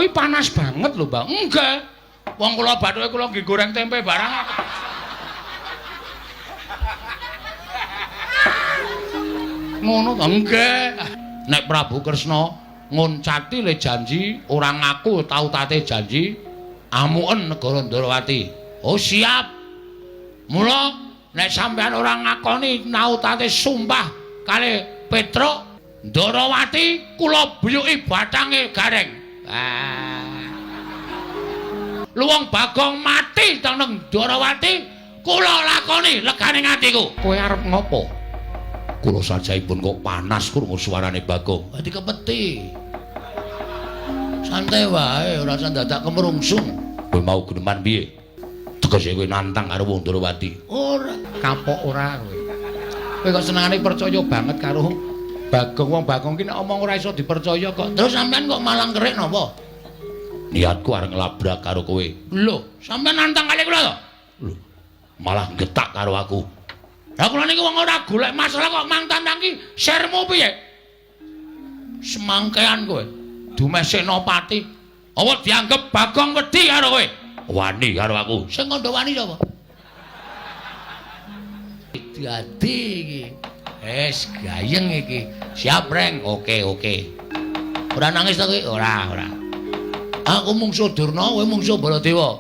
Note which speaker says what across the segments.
Speaker 1: iki panas banget lho, Bang. Enggak. Wong kula bathuke kula nggih goreng tempe barang. Ngono to enggak. Nek Prabu Kresna ngoncati le janji ora ngaku tau tate janji amuken negara Ndarawati. Oh siap. Mula nek sampean ora ngakoni nautate sumpah kali Petruk Ndarawati kula buyuki bathange gareng. Luwung Bagong mati teng Ndarawati kula lakoni legane atiku. Kowe arep ngopo? Kula sajaipun kok panas krungu suarane Bagong. Dadi kepeti. Santai wae ora usah dadak kemerungsung. Kowe mau geneman piye? Tegese kowe nantang karo wong Ndarawati. Ora, kapok ora kowe. Kowe kok senengane percaya banget karo Bagong. Wong Bagong ki nek omong ora iso dipercaya kok. Terus sampean kok malang kerik napa? Niatku arep nglabrak karo kowe. Lho, sampean nantang kali kula to? Lho, malah getak karo aku. Lah kula niki wong ora golek masalah kok mang tantang ki sirmu piye? Semangkean kowe. Dumeh Senopati. Apa dianggep Bagong wedi karo kowe? Wani karo aku. Sing kandha wani sapa? Dadi iki. Wis gayeng iki. Siap, Reng. Oke. Ora nangis to kowe? Ora. Aku mungsuh Durna, kowe mungsuh Baladewa.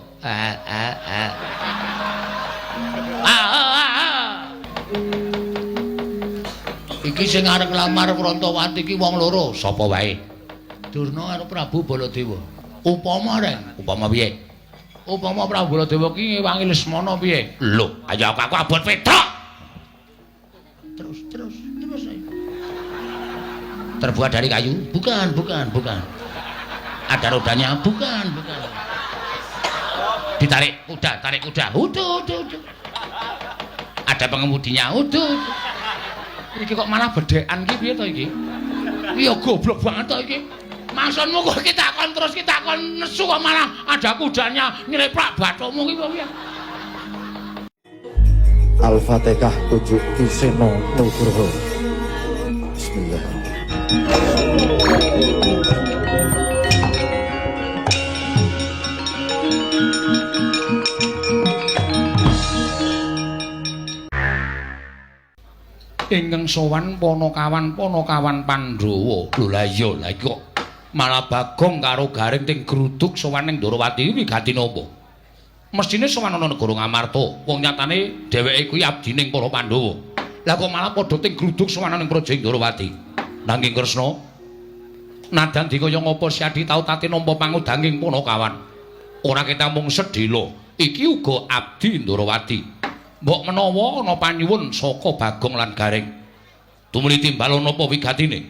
Speaker 1: Iki sing arep nglamar Prantawati iki wong loro, sapa wae? Durna karo Prabu Baladewa. Upama Reng, upama piye? Upama Prabu Baladewa ki ngewangi Lesmana piye? Lho, ayo aku abot Petruk. Terus. Terbuat dari kayu? Bukan. Ada rodanya? Bukan. Ditarik kuda. Udah. Ada pengemudinya? Udah. Iki kok malah bedekan ki piye to iki? Iya goblok banget to iki. Maksudmu kok kita kon nesu kok malah ada kudanya nyleprak bathukmu ki piye?
Speaker 2: Al-Fatihah tujuh Kiseno Nugroho. Bismillah.
Speaker 1: Ingkang sowan Panakawan Pandhawa. Lho la iya la iki kok malah Bagong karo Gareng ting gruduk sowan ning Ndarawati iki ganti napa? Mestine sowan ana negara Ngamarta. Wong nyatane dheweke kuwi abdining para Pandhawa. Lah kok malah padha ting gruduk sowan ning Praja Ndarawati. Nanging Kresna nadan dikaya ngapa si Adi tau tate nampa pangudanging Panakawan. Ora ketek mung sedhela, iki uga abdi Ndarawati. Mbok menawa ana panyuwun saka Bagong lan Gareng. Tumuli timbal napa wigatine?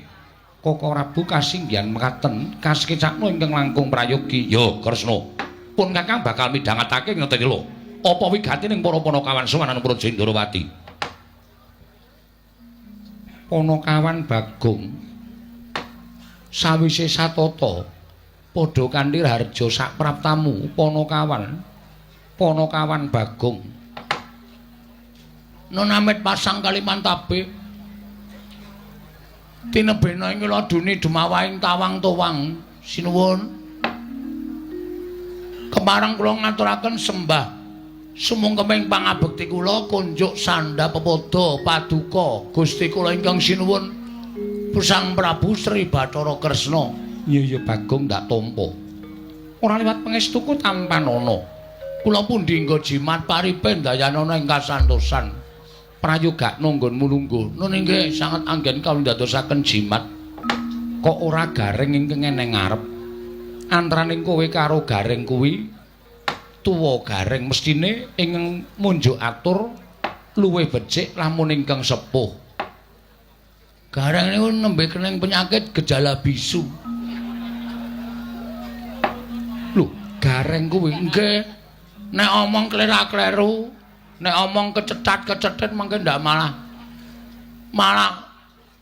Speaker 1: Koko Prabu kasinggihan mekaten kasekecakno ingkang langkung prayogi. Ya, Kresna. Pun Kakang bakal midhangetake ngeten lho. Apa wigatining para Panakawan sowanan Praja Ndarawati? Panakawan Bagong sawise satata padha kanthi harja sak praptamu Panakawan Bagong Nonamit pasang Kalimantabe tinebena ing ladune Demawaing Tawang Towang sinuwun kemareng kula ngaturaken sembah sumungkeming pangabekti kula kunjuk sandha pepodo paduka Gusti kula ingkang sinuwun Pusang Prabu Sri Bathara Kresna. Iya Bagong ndak tampa ora liwat pangestuku tampanana kula pundi nggo jimat paripen dayanana ing kasantosan prayoga nanggonmu lungguh. Nun inggih sanget anggen kawula ndadosaken jimat. Kok ora Gareng ingkang eneng ngarep. Antaraning kowe karo Gareng kuwi tuwa Gareng mestine ingkang munjuk atur luwih becik lamun ingkang sepuh. Gareng niku nembe kening penyakit gejala bisu. Lho, Gareng kuwi nggih nek omong klera-kleru nek omong kecetat mangke ndak malah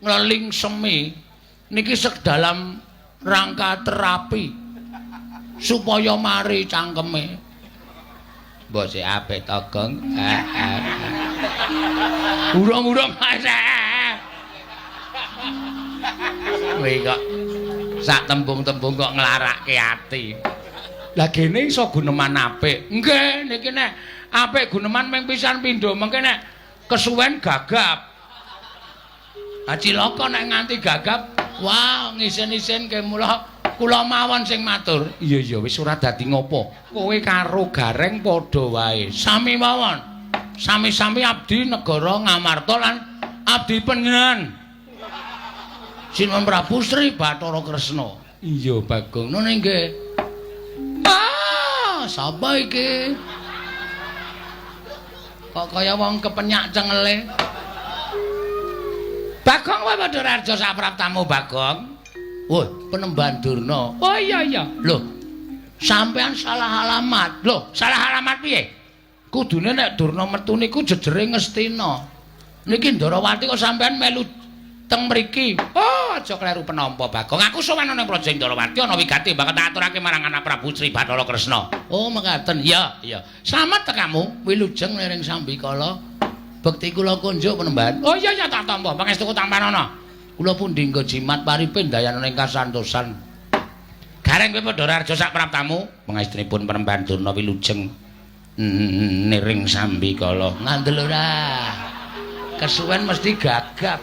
Speaker 1: ngleling semi niki sedalam rangka terapi supaya mari cangkeme mbok sik apik to Gong. Urung-urung kowe kok sak tembung-tembung kok nglarake ati. Lah gene iso guneman apik. Nggih, niki nek apik guneman ming pisan pindho, mengke nek kesuwen gagap. Cilaka nek nganti gagap, wah ngisen-isen ke mula kula mawon sing matur. Iya iya wis ora dadi ngopo. Kowe karo Gareng padha wae. Sami mawon. Sami-sami abdi negara Ngamarta lan abdi panjenengan. Sinuwun Prabu Sri Bathara Kresna. Iya Bagong. Nune nggih. Ah, sapa iki? Kok kaya wong kepenyak cengele. Bagong wae padha raja sapraptamu Bagong. Woi, Penemban Durna. Oh iya iya. Loh, sampean salah alamat. Loh, salah alamat piye? Kudune nek Durna metu niku jejere Ngastina. Niki Ndarawati kok sampean melu teng mriki. Oh, aja kleru penampa Bagong. Aku sowan nang Praja Ndarawati ana wigati bakal tak aturake marang anak Prabu Sri Bathara Kresna. Oh, mekaten. Iya, iya. Slamet tekamu, wilujeng lering Sambikala. Bekti kula kunjuk Penemban. Oh iya iya tak tampa, pangestuku tampanana. Kula pundi nggo jimat paripin dayanane kasantosan. Gareng kowe padha raja sak praptamu, pangestunipun Penemban Durna wilujeng niring Sambikala. Ngandel ora. Kesuwen mesti gagap.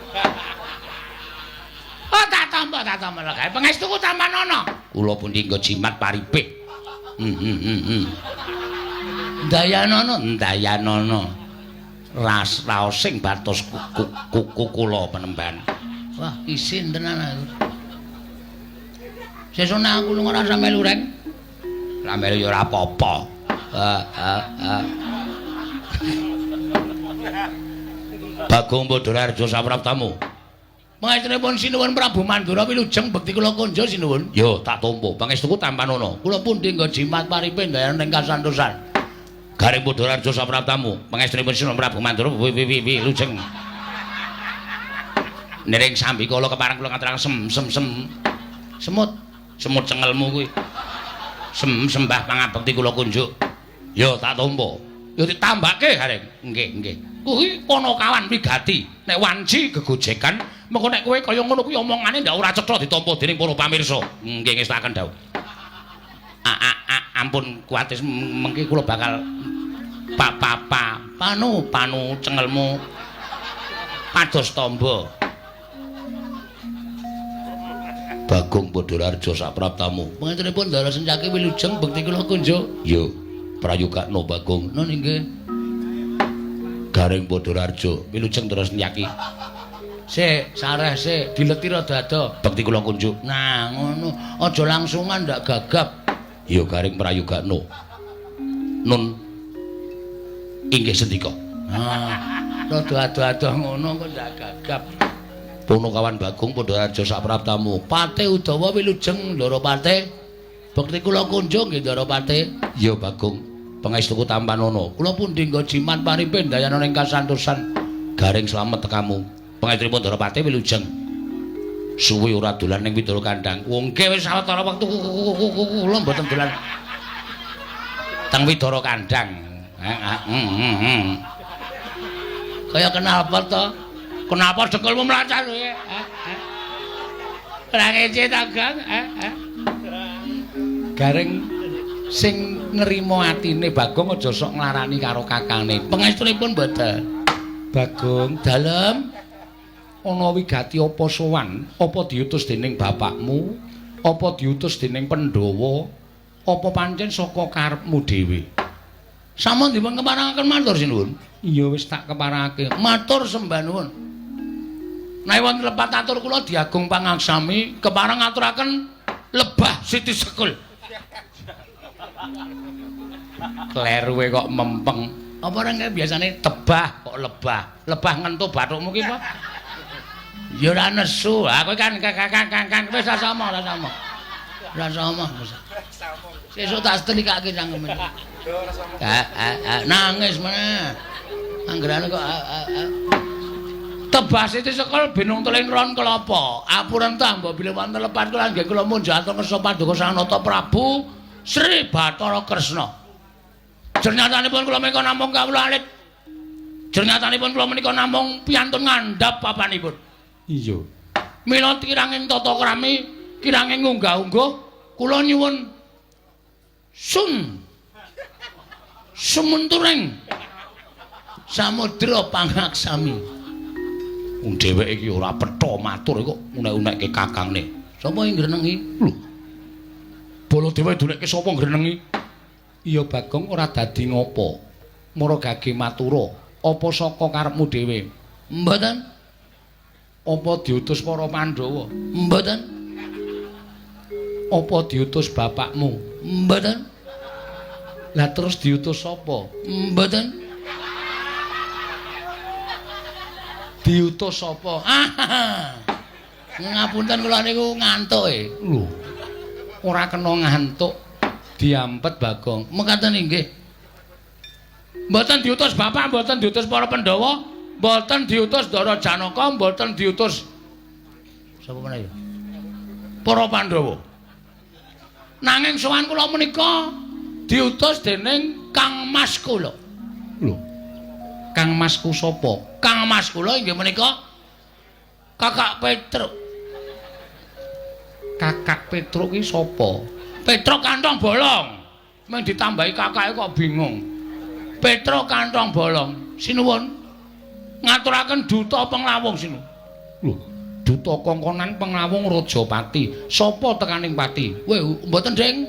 Speaker 1: Oh tak tampa gawe pangestuku tampanana. Kula pundi nggo jimat paripin. Dayanana. Raos sing batos kuku kula Penemban. Wah, isin tenan aku. Sesone aku lunga rasa melu rek. Lah melu ya ora apa-apa. Bagong Padhararja sapraptamu. Pangestunipun Sinuwun Prabu Mandura wilujeng bekti kula konja Sinuwun. Yo tak tampa pangestuku tampanana. Kula pundi nggo jimat paripin dayanane kasantosan. Gareng Padhararja sapraptamu, pangestunipun Sinuwun Prabu Mandura wilujeng niring Sambikala kepareng kula ngaturaken sem. Semut cengelmu kuwi. Sembah pangabekti kula kunjuk. Ya tak tampa. Ya ditambake Gareng. Nggih. Kuwi Panakawan wigati. Nek wanci gegojekan, mengko nek kowe kaya ngono kuwi omongane ndak ora cetha ditampa dening para pamirsa. Nggih ngestaken dawuh. Ampun kuatis mengki kula bakal panu cengelmu pados tamba. Bagong Padhararja sapraptamu. Panjenenganipun Ndara Sencaki wilujeng bekti kula kunjuk. Yo, prayogakna Bagong. Nun nggih. Gareng Padhararja wilujeng Ndara Sencaki. Sik, sareh sik, dileti rada-rada bekti kula kunjuk. Nah, ngono. Aja langsungan ndak gagap. Ya Gareng prayogakna. Nun inggih sendika. Rada ado-ado ngono kok ndak gagap. Panakawan Bagong Padhararja sapraptamu. Pate Udawa wilujeng Ndarawati. Bekti kula kunjung nggih Ndarawati. Ya Bagong, pangestuku tampanana. Kula pundi nggo jimat paripin dayanane kasantosan. Gareng slamet tekamu. Pangestunipun Ndarawati wilujeng suwi ora dolan ning Widara Kandhang. Wong ke wis sawetara wektu kula mboten dolan teng Widara Kandhang. Kaya kenal apa to? Kenapa dekulmu mlacar kowe? Ora ngece ta, Gang? Gareng sing nrimo atine Bagong aja sok nglarani karo kakane. Pangestunipun mboten. Bagong, dalem ana wigati apa sowan? Apa diutus dening bapakmu? Apa diutus dening Pandhawa? Apa pancen saka karepmu dhewe? Sampun dipun keparangaken matur sinuwun. Iya wis tak keparangake. Matur sembah nuwun. Nek wonten lepat atur kula Diagung Pangaksami kepareng ngaturaken lebah Siti Sekul. Kleruwe kok mempeng. Apa ora biasane tebah kok lebah. Lebah ngentu bathukmu ki apa? Ya ora nesu. Aku kan wis sama. Ora sama. Sesuk tak setrikake cangkeme. Nangis meneh. Anggerane kok tebah Siti Sekul binung teling ron kelapa. Apuren ta mbok bilih wonten lepat kula nggih kula munjat kersa Paduka Sanata Prabu Sri Bathara Kresna. Jernyatanipun kula menika namung kawula alit. Jernyatanipun kula menika namung piantun ngandhap papanipun. Iya. Mila kiranging tata krami Kirange ngunggah-ungguh kula nyuwun sumunturing samudra pangaksami. Wong dheweke iki ora petha matur kok unek-unekke kakangne. Sapa sing ngrenengi? Lho. Baladewa dunekke sapa ngrenengi? Iya Bagong ora dadi ngopo. Mara gage matura, apa saka karepmu dhewe? Mboten. Apa diutus para Pandhawa? Mboten. Apa diutus bapakmu? Mboten. Lah terus diutus sapa? Mboten. Diutus sapa? Ngapunten kula niku ngantuk e. Lho. Ora kena ngantuk. Diampet Bagong. Mekaten inggih. Mboten diutus bapak, mboten diutus para Pandhawa, mboten diutus Ndara Janaka, mboten diutus sapa meneh ya? Para Pandhawa. Nanging sowan kula menika diutus dening Kang Mas kula. Lho. Kang Masku sapa? Kang Mas kula inggih menika Kakak Petruk. Kakak Petruk ki sapa? Petruk kantong bolong. Mung ditambahi kakake kok bingung. Petruk kantong bolong. Sinuwun ngaturaken duta penglawung sinuwun. Lho, duta kongkonan penglawung Rajapati. Sapa tekaning pati? Weh, mboten, Ding.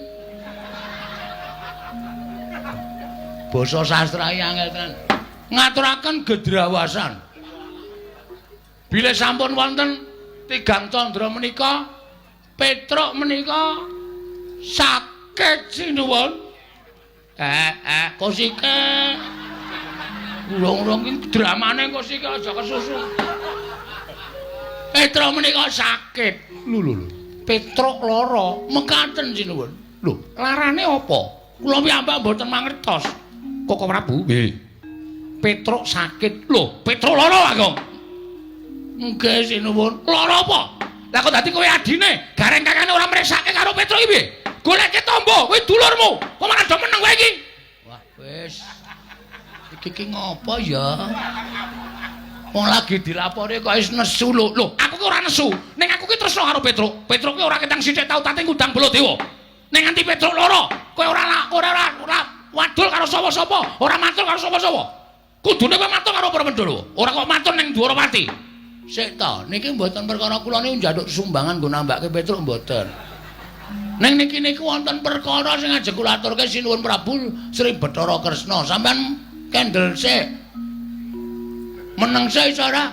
Speaker 1: Basa sastra angel tenan. Ngaturaken gedrawasan. Bilih sampun wonten tigang candra menika, Petruk menika sakit sinuwun. Kosike. Urung-urung iki dramane kosike aja kesusu. Petruk menika sakit. Lho. Petruk lara, mekaten sinuwun. Lho, larane apa? Kula piyambak mboten mangertos. Koko Prabu. Nggih. Petruk sakit. Lho, Petruk lara, Agong. Nggih, sinuwun. Lara apa? Lah kok dadi kowe adine, gareng kakane ora mresake karo Petruk iki piye? Goleke tombo, kowe dulurmu. Kok malah do meneng kowe iki? Wah, wis. Iki ngopo ya? Wong lagi dilapori kok wis nesu lho. Lho, aku ki ora nesu. Ning aku ki tresna karo Petruk. Petruk ki ora ketang sithik tau tate ngundang Baladewa. Ning nganti Petruk lara, kowe ora wadul karo sapa-sapa, ora matur karo sapa-sapa. Kudune kowe matur karo para Pandhawa. Ora kok matur ning Dwarawati. Sik ta, niki mboten perkara kula niku njaluk sumbangan nggo nambahke Petruk mboten. Ning niki niku wonten perkara sing ajeng kula aturke sinuwun Prabu Sri Bathara Kresna. Sampeyan kendel sik. Meneng sik iso ora?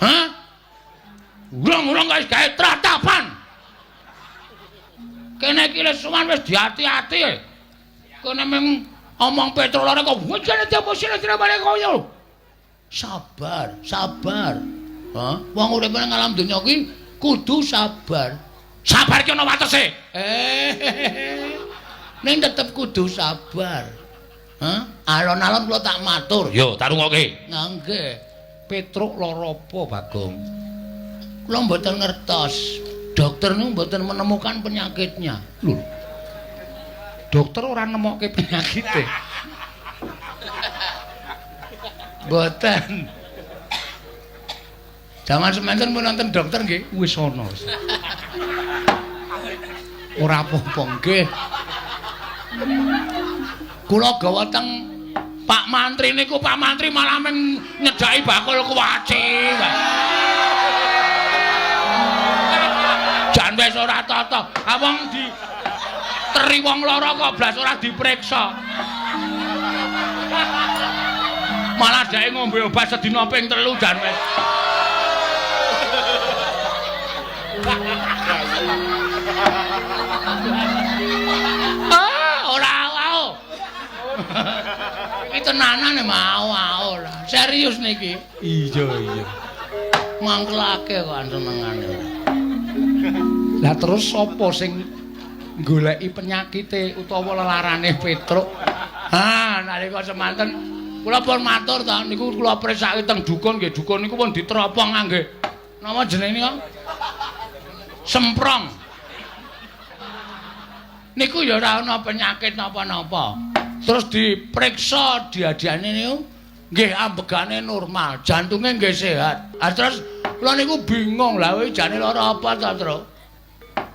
Speaker 1: Hah? Urung-urung guys gawe tratapan. Kene iki wis suwan wis diati-ati. Kene mung omong Petruk lara kok wujane diemosine dirabane koyo. Sabar. Hah? Wong urip nang alam donya iki kudu sabar. Sabar ki ana watese. Ning tetep kudu sabar. Hah? Alon-alon kula tak matur. Yo, tak rungokke. Nggih. Petruk lara apa, Bagong? Kula mboten ngertos. Dokter niku mboten menemukan penyakitnya. Lho. Dokter ora nemokke penyakite. Mboten. Jaman semanten pun nonton dokter nggih wis ana. Ora apa-apa nggih. Kula gawa teng Pak Mantri niku, Pak Mantri malah meng nyedaki bakul kuwaci. Jan wis ora tata. Awong di teri wong lara kok blas ora dipriksa. Malah dhek ngombe obat sedina ping 3 jan wis. Ora wae. Iki tenanan mau ora. Serius niki. Iya. Mangkelake kok senengane. Lah terus sapa sing goleki penyakite utawa lelarane Petruk? Nalika semanten kula pun matur ta niku kula presake teng dukun nggih, dukun niku pun diteropong nggih. Napa jenenge niku? Semprong. Niku ya ora ana penyakit napa-napa. Terus dipriksa diadiane niku nggih ambegane normal, jantunge nggih sehat. Terus Kula niku bingung lha kowe jane lara apa ta, Tru?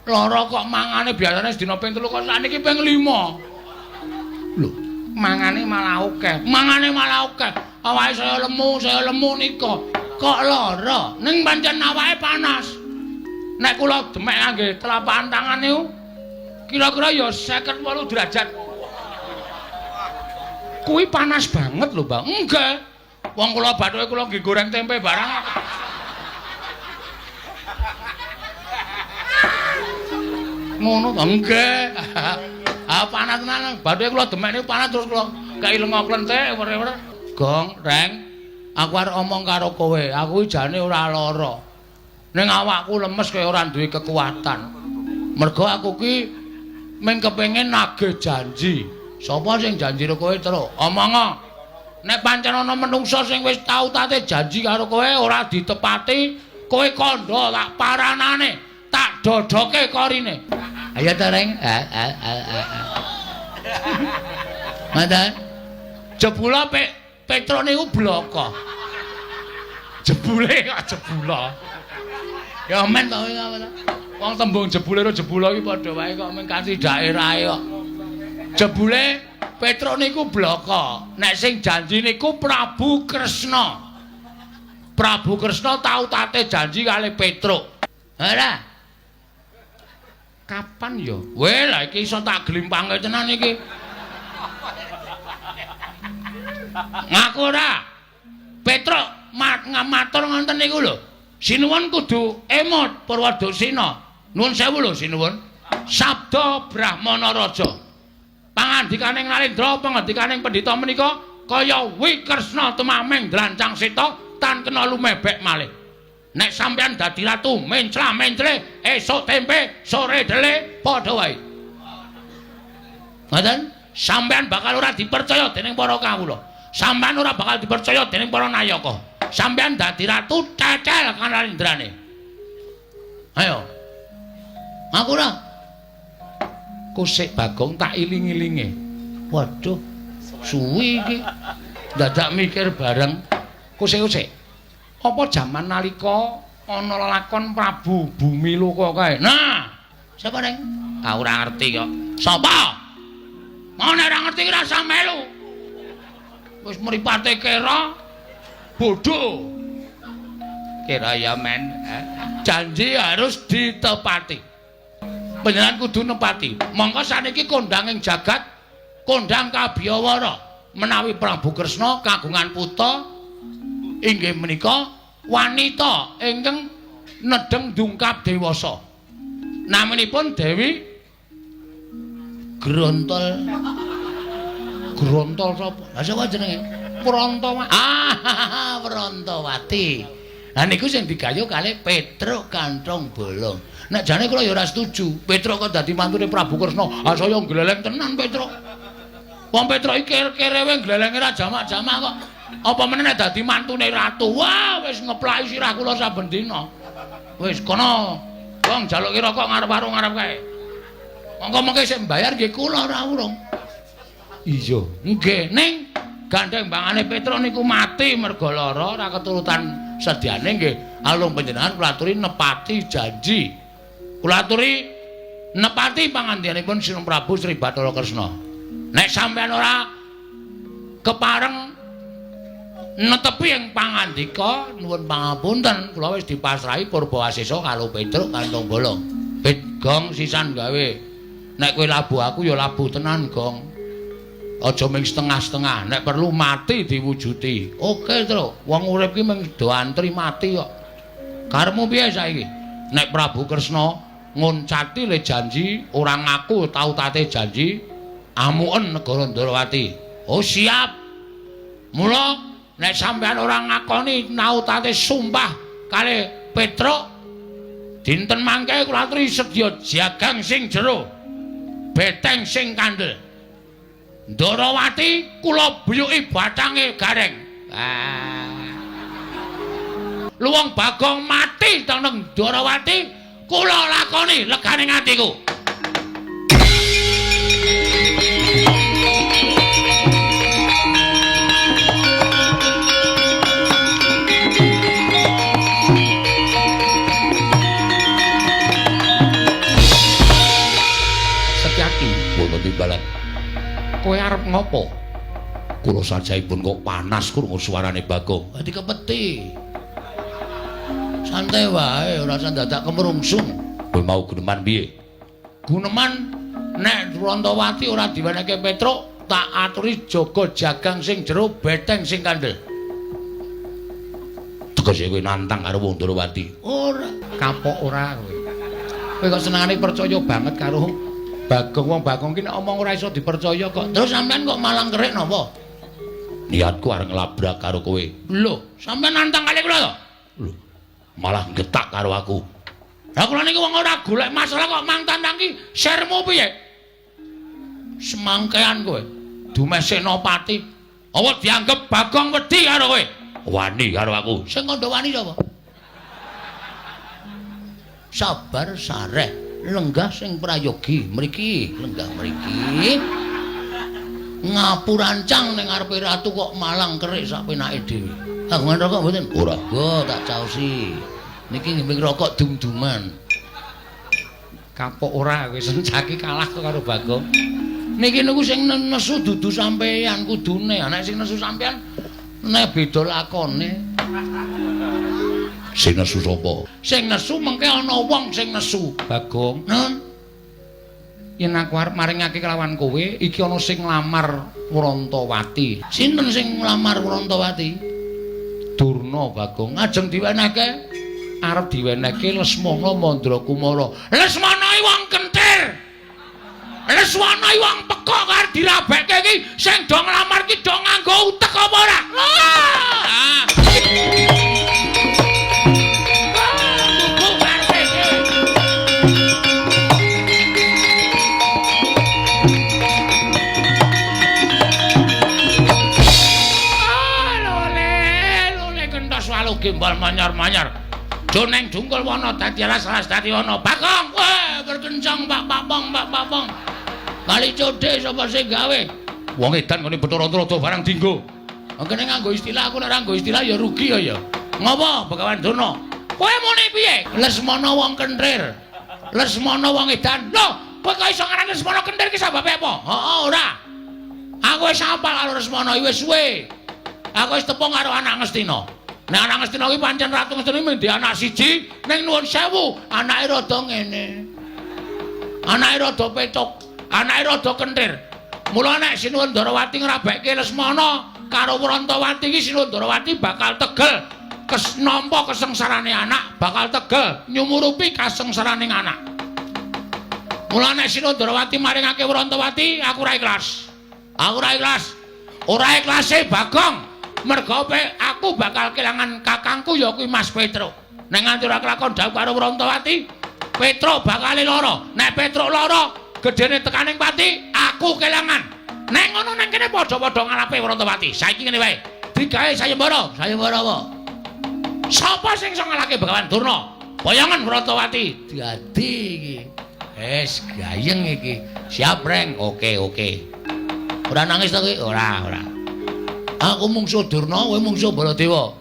Speaker 1: Lara kok mangane biasane sedina ping 3 kok sakniki ping 5. Lho, mangane malah akeh. Mangane malah akeh. Awake saya lemu nika. Kok lara? Ning pancen awake panas. Nek kula demek ngangge telapak tangan niku kira-kira ya 58 derajat. Kuwi panas banget lho, Bang. Enggak. Wong kula bathuke kula nggih goreng tempe barang. Ngono to enggak. Panas tenan. Bathuke kula demek niku panas terus kula kaileng klenthek wer-wer. Gong, Reng. Aku arep omong karo kowe. Aku jane ora lara. Ning awakku lemes kaya ora duwe kekuatan. Mergo aku ki mung kepengin nagih janji. Sapa sing janji karo kowe, Tru? Omongo. Nek pancen ana menungsa sing wis tau tate janji karo kowe ora ditepati, kowe kandha tak paranane, tak dodoke korine. Ayo ta, Reng. Mandan. Jebula Petro niku bloko. Jebule kok jebula. Ya men to kowe. Wong tembung jebule karo jebula iki padha wae kok men kanthi daerahe kok. Jebule Petro niku bloko. Nek sing janji niku Prabu Kresna. Prabu Kresna tau tate janji kali Petro. Ora. Kapan ya? Weh, lah iki iso tak glimpange tenan iki. Ngaku ora. Petro matur ngoten niku lho. Sinuwun kudu emot Purwadasena. Nuwun sewu lho sinuwun. Sabda Brahmana Raja. Pangandikaning Narendra, pangandikaning pendhita menika kaya Wikresna tumameng drancang seta tan kena lumebek malih. Nek sampeyan dadi ratu mencla-mencle, esuk tempe, sore dele padha wae. Ngoten? Sampeyan bakal ora dipercaya dening para kawula. Sampeyan ora bakal dipercaya dening para nayaka. Sampeyan dadi ratu cecel kan Narendrane. Ayo. Aku ora Kusik Bagong tak iling-ilinge. Waduh, suwi iki. Dadak mikir bareng. Kusik. Apa jaman nalika ana lakon Prabu Bumi Loka kae. Nah, sapa Reng? Ora ngerti kok. Sapa? Mau nek ora ngerti ora usah melu. Wis mripate kira bodoh. Kira ya men. Janji harus ditepati. Panjenengan kudu nepati. Mongko saniki kondhanging jagat, kondhang Kabiyawara menawi Prabu Kresna kagungan putra inggih menika wanita ingkang nedeng dungkap dewasa. Namanipun Dewi Grontol. Grontol sapa? Lah sapa jenenge? Prantawati. Prantawati. Lah niku sing digayuh kalih Petruk Kantong Bolong. Nek jane kula ya ora setuju. Petruk kok dadi mantune Prabu Kresna. Ah saya gleleng tenan Petruk. Wong Petruk iki kere-kerewe glelenge ra jamak-jamak kok. Apa meneh nek dadi mantune ratu. Wah, wis ngeplaki sirah kula saben dina. Wis kono. Wong njaluk kira kok ngarep warung ngarep kae. Mongko mengke sik mbayar nggih kula ora urung. Iya, nggih. Ning gandeng bangane Petruk niku mati merga lara ora keturutan sedyane nggih. Alung panjenengan kula aturi nepati janji. Kula aturi nepati pangandikanipun Sinung Prabu Sri Bathara Kresna. Nek sampeyan ora kepareng netepi ing pangandika nuwun pangapunten kula wis dipasrahi Purbawasesa karo Petruk Kantong Bolong. Gong sisan gawe. Nek kowe labuh aku ya labuh tenan, Gong. Aja ming setengah-setengah. Nek perlu mati diwujuti. Oke, Tru. Wong urip ki mung do antri mati kok. Karepmu piye saiki? Nek Prabu Kresna ngoncati le janji, ora ngaku tau tate janji, amuken negara Ndrawati. Oh, siap. Mula nek sampeyan ora ngakoni nautate sumpah kali Petruk, dinten mangke kula aturi sedya jagang sing jero, beteng sing kandel. Ndrawati kula buyuki bathange gareng. Luwung Bagong mati teneng Ndrawati, kula lakoni legane atiku. Ki-Ki. Bono Timbalan. Kowe arep ngopo? Kula sajaipun kok panas krungu suarane Bagong. Dadi kepeti. Santai wae, ora usah dadak kemrungsung. Kowe mau guneman piye? Guneman nek Rantawati ora diwenehke Petruk, tak aturi jaga jagang sing jero beteng sing kandel. Tegese kowe nantang karo wong Ndrawati. Ora, kapok ora kowe. Kowe kok senengane percaya banget karo Bagong. Wong Bagong ki nek omong ora iso dipercaya kok. Terus sampean kok malang kerik napa? Niatku arep nglabrak karo kowe. Lho, sampean nantang kali kula to? Lho, malah getak karo aku. Lah kula niki wong ora golek masalah kok mang tandang ki sermu piye? Semangkean kowe. Dumeh Senopati. Apa dianggep Bagong wedi karo kowe? Wani karo aku. Sing kandha wani sapa? Sabar sareh, lenggah sing prayogi mriki, lenggah mriki. Ngapurancang ning ngarepe ratu kok malang kerik sak penake dhewe. Kagungan rokok mboten? Ora. Go tak caosi. Niki ngimbing rokok dum-duman. Kapok ora kowe sencaki kalah karo Bagong. Niki niku sing nesu dudu sampeyan kudune, nek sing nesu sampeyan nek beda lakone. Sing nesu sapa? Sing nesu mengke ana wong sing nesu. Bagong. Nun. Yen aku arep maringake kelawan kowe, iki ana sing nglamar Wrantawati. Sinten sing nglamar Wrantawati? Durna, Bagong. Ajeng diwenehke arep diwenehke Lesmana Mandrakumara. Lesmana iki wong kentir. Lesmana iki wong pekok karo dirabekke iki sing do nglamar ki do nganggo utek apa ora? Gimbal manyar-manyar. Joneng dungkul wana dadi alas-alas dadi wana. Bagong kowe berkencang Pak Papong. Kali codhe sapa sing gawe? Wong edan ngene Bathara-rada barang dinggo. Kene nganggo istilah aku nek ora nganggo istilah ya rugi ya. Ngopo Begawan Durna? Kowe muni piye? Lesmana wong kentir. Lesmana wong edan. Lho, kowe kok iso ngarani Lesmana kentir ki sababe apa? Heeh, ora. Aku wis apal karo Lesmana wis suwe. Aku wis tepung karo anak Ngastina. Nek anak Ngastina kuwi pancen Ratu Ngastina mung duwe anak siji, ning nuwun sewu, anake rada ngene. Anake rada petuk, anake rada kentir. Mula nek Sinuwun Ndrawati ngrabekke Lesmana karo Wrantawati iki Sinuwun Ndrawati bakal tegel nampa kesengsarane anak, bakal tegel nyumurupi kasengsaraning anak. Mula nek Sinuwun Ndrawati maringake Wrantawati, aku ora ikhlas. Aku ora ikhlas. Ora ikhlase Bagong. Merga aku bakal kelangan kakangku ya kuwi Mas Petruk. Nek nganti ora kelakon dawuh karo Wrantawati, Petruk bakal lara. Nek Petruk lara, gedene tekaning pati, aku kelangan. Nek ngono nang kene padha-padha ngalape Wrantawati. Saiki ngene wae. Digawe sayembara. Sayembara apa? Sapa sing iso ngalahke Begawan Durna? Bayangan Wrantawati. Dadi iki. Wis gayeng iki. Siap, Reng. Oke. Ora nangis to kowe? Ora. Aku mungsuh Durna, kowe mungsuh Baladewa.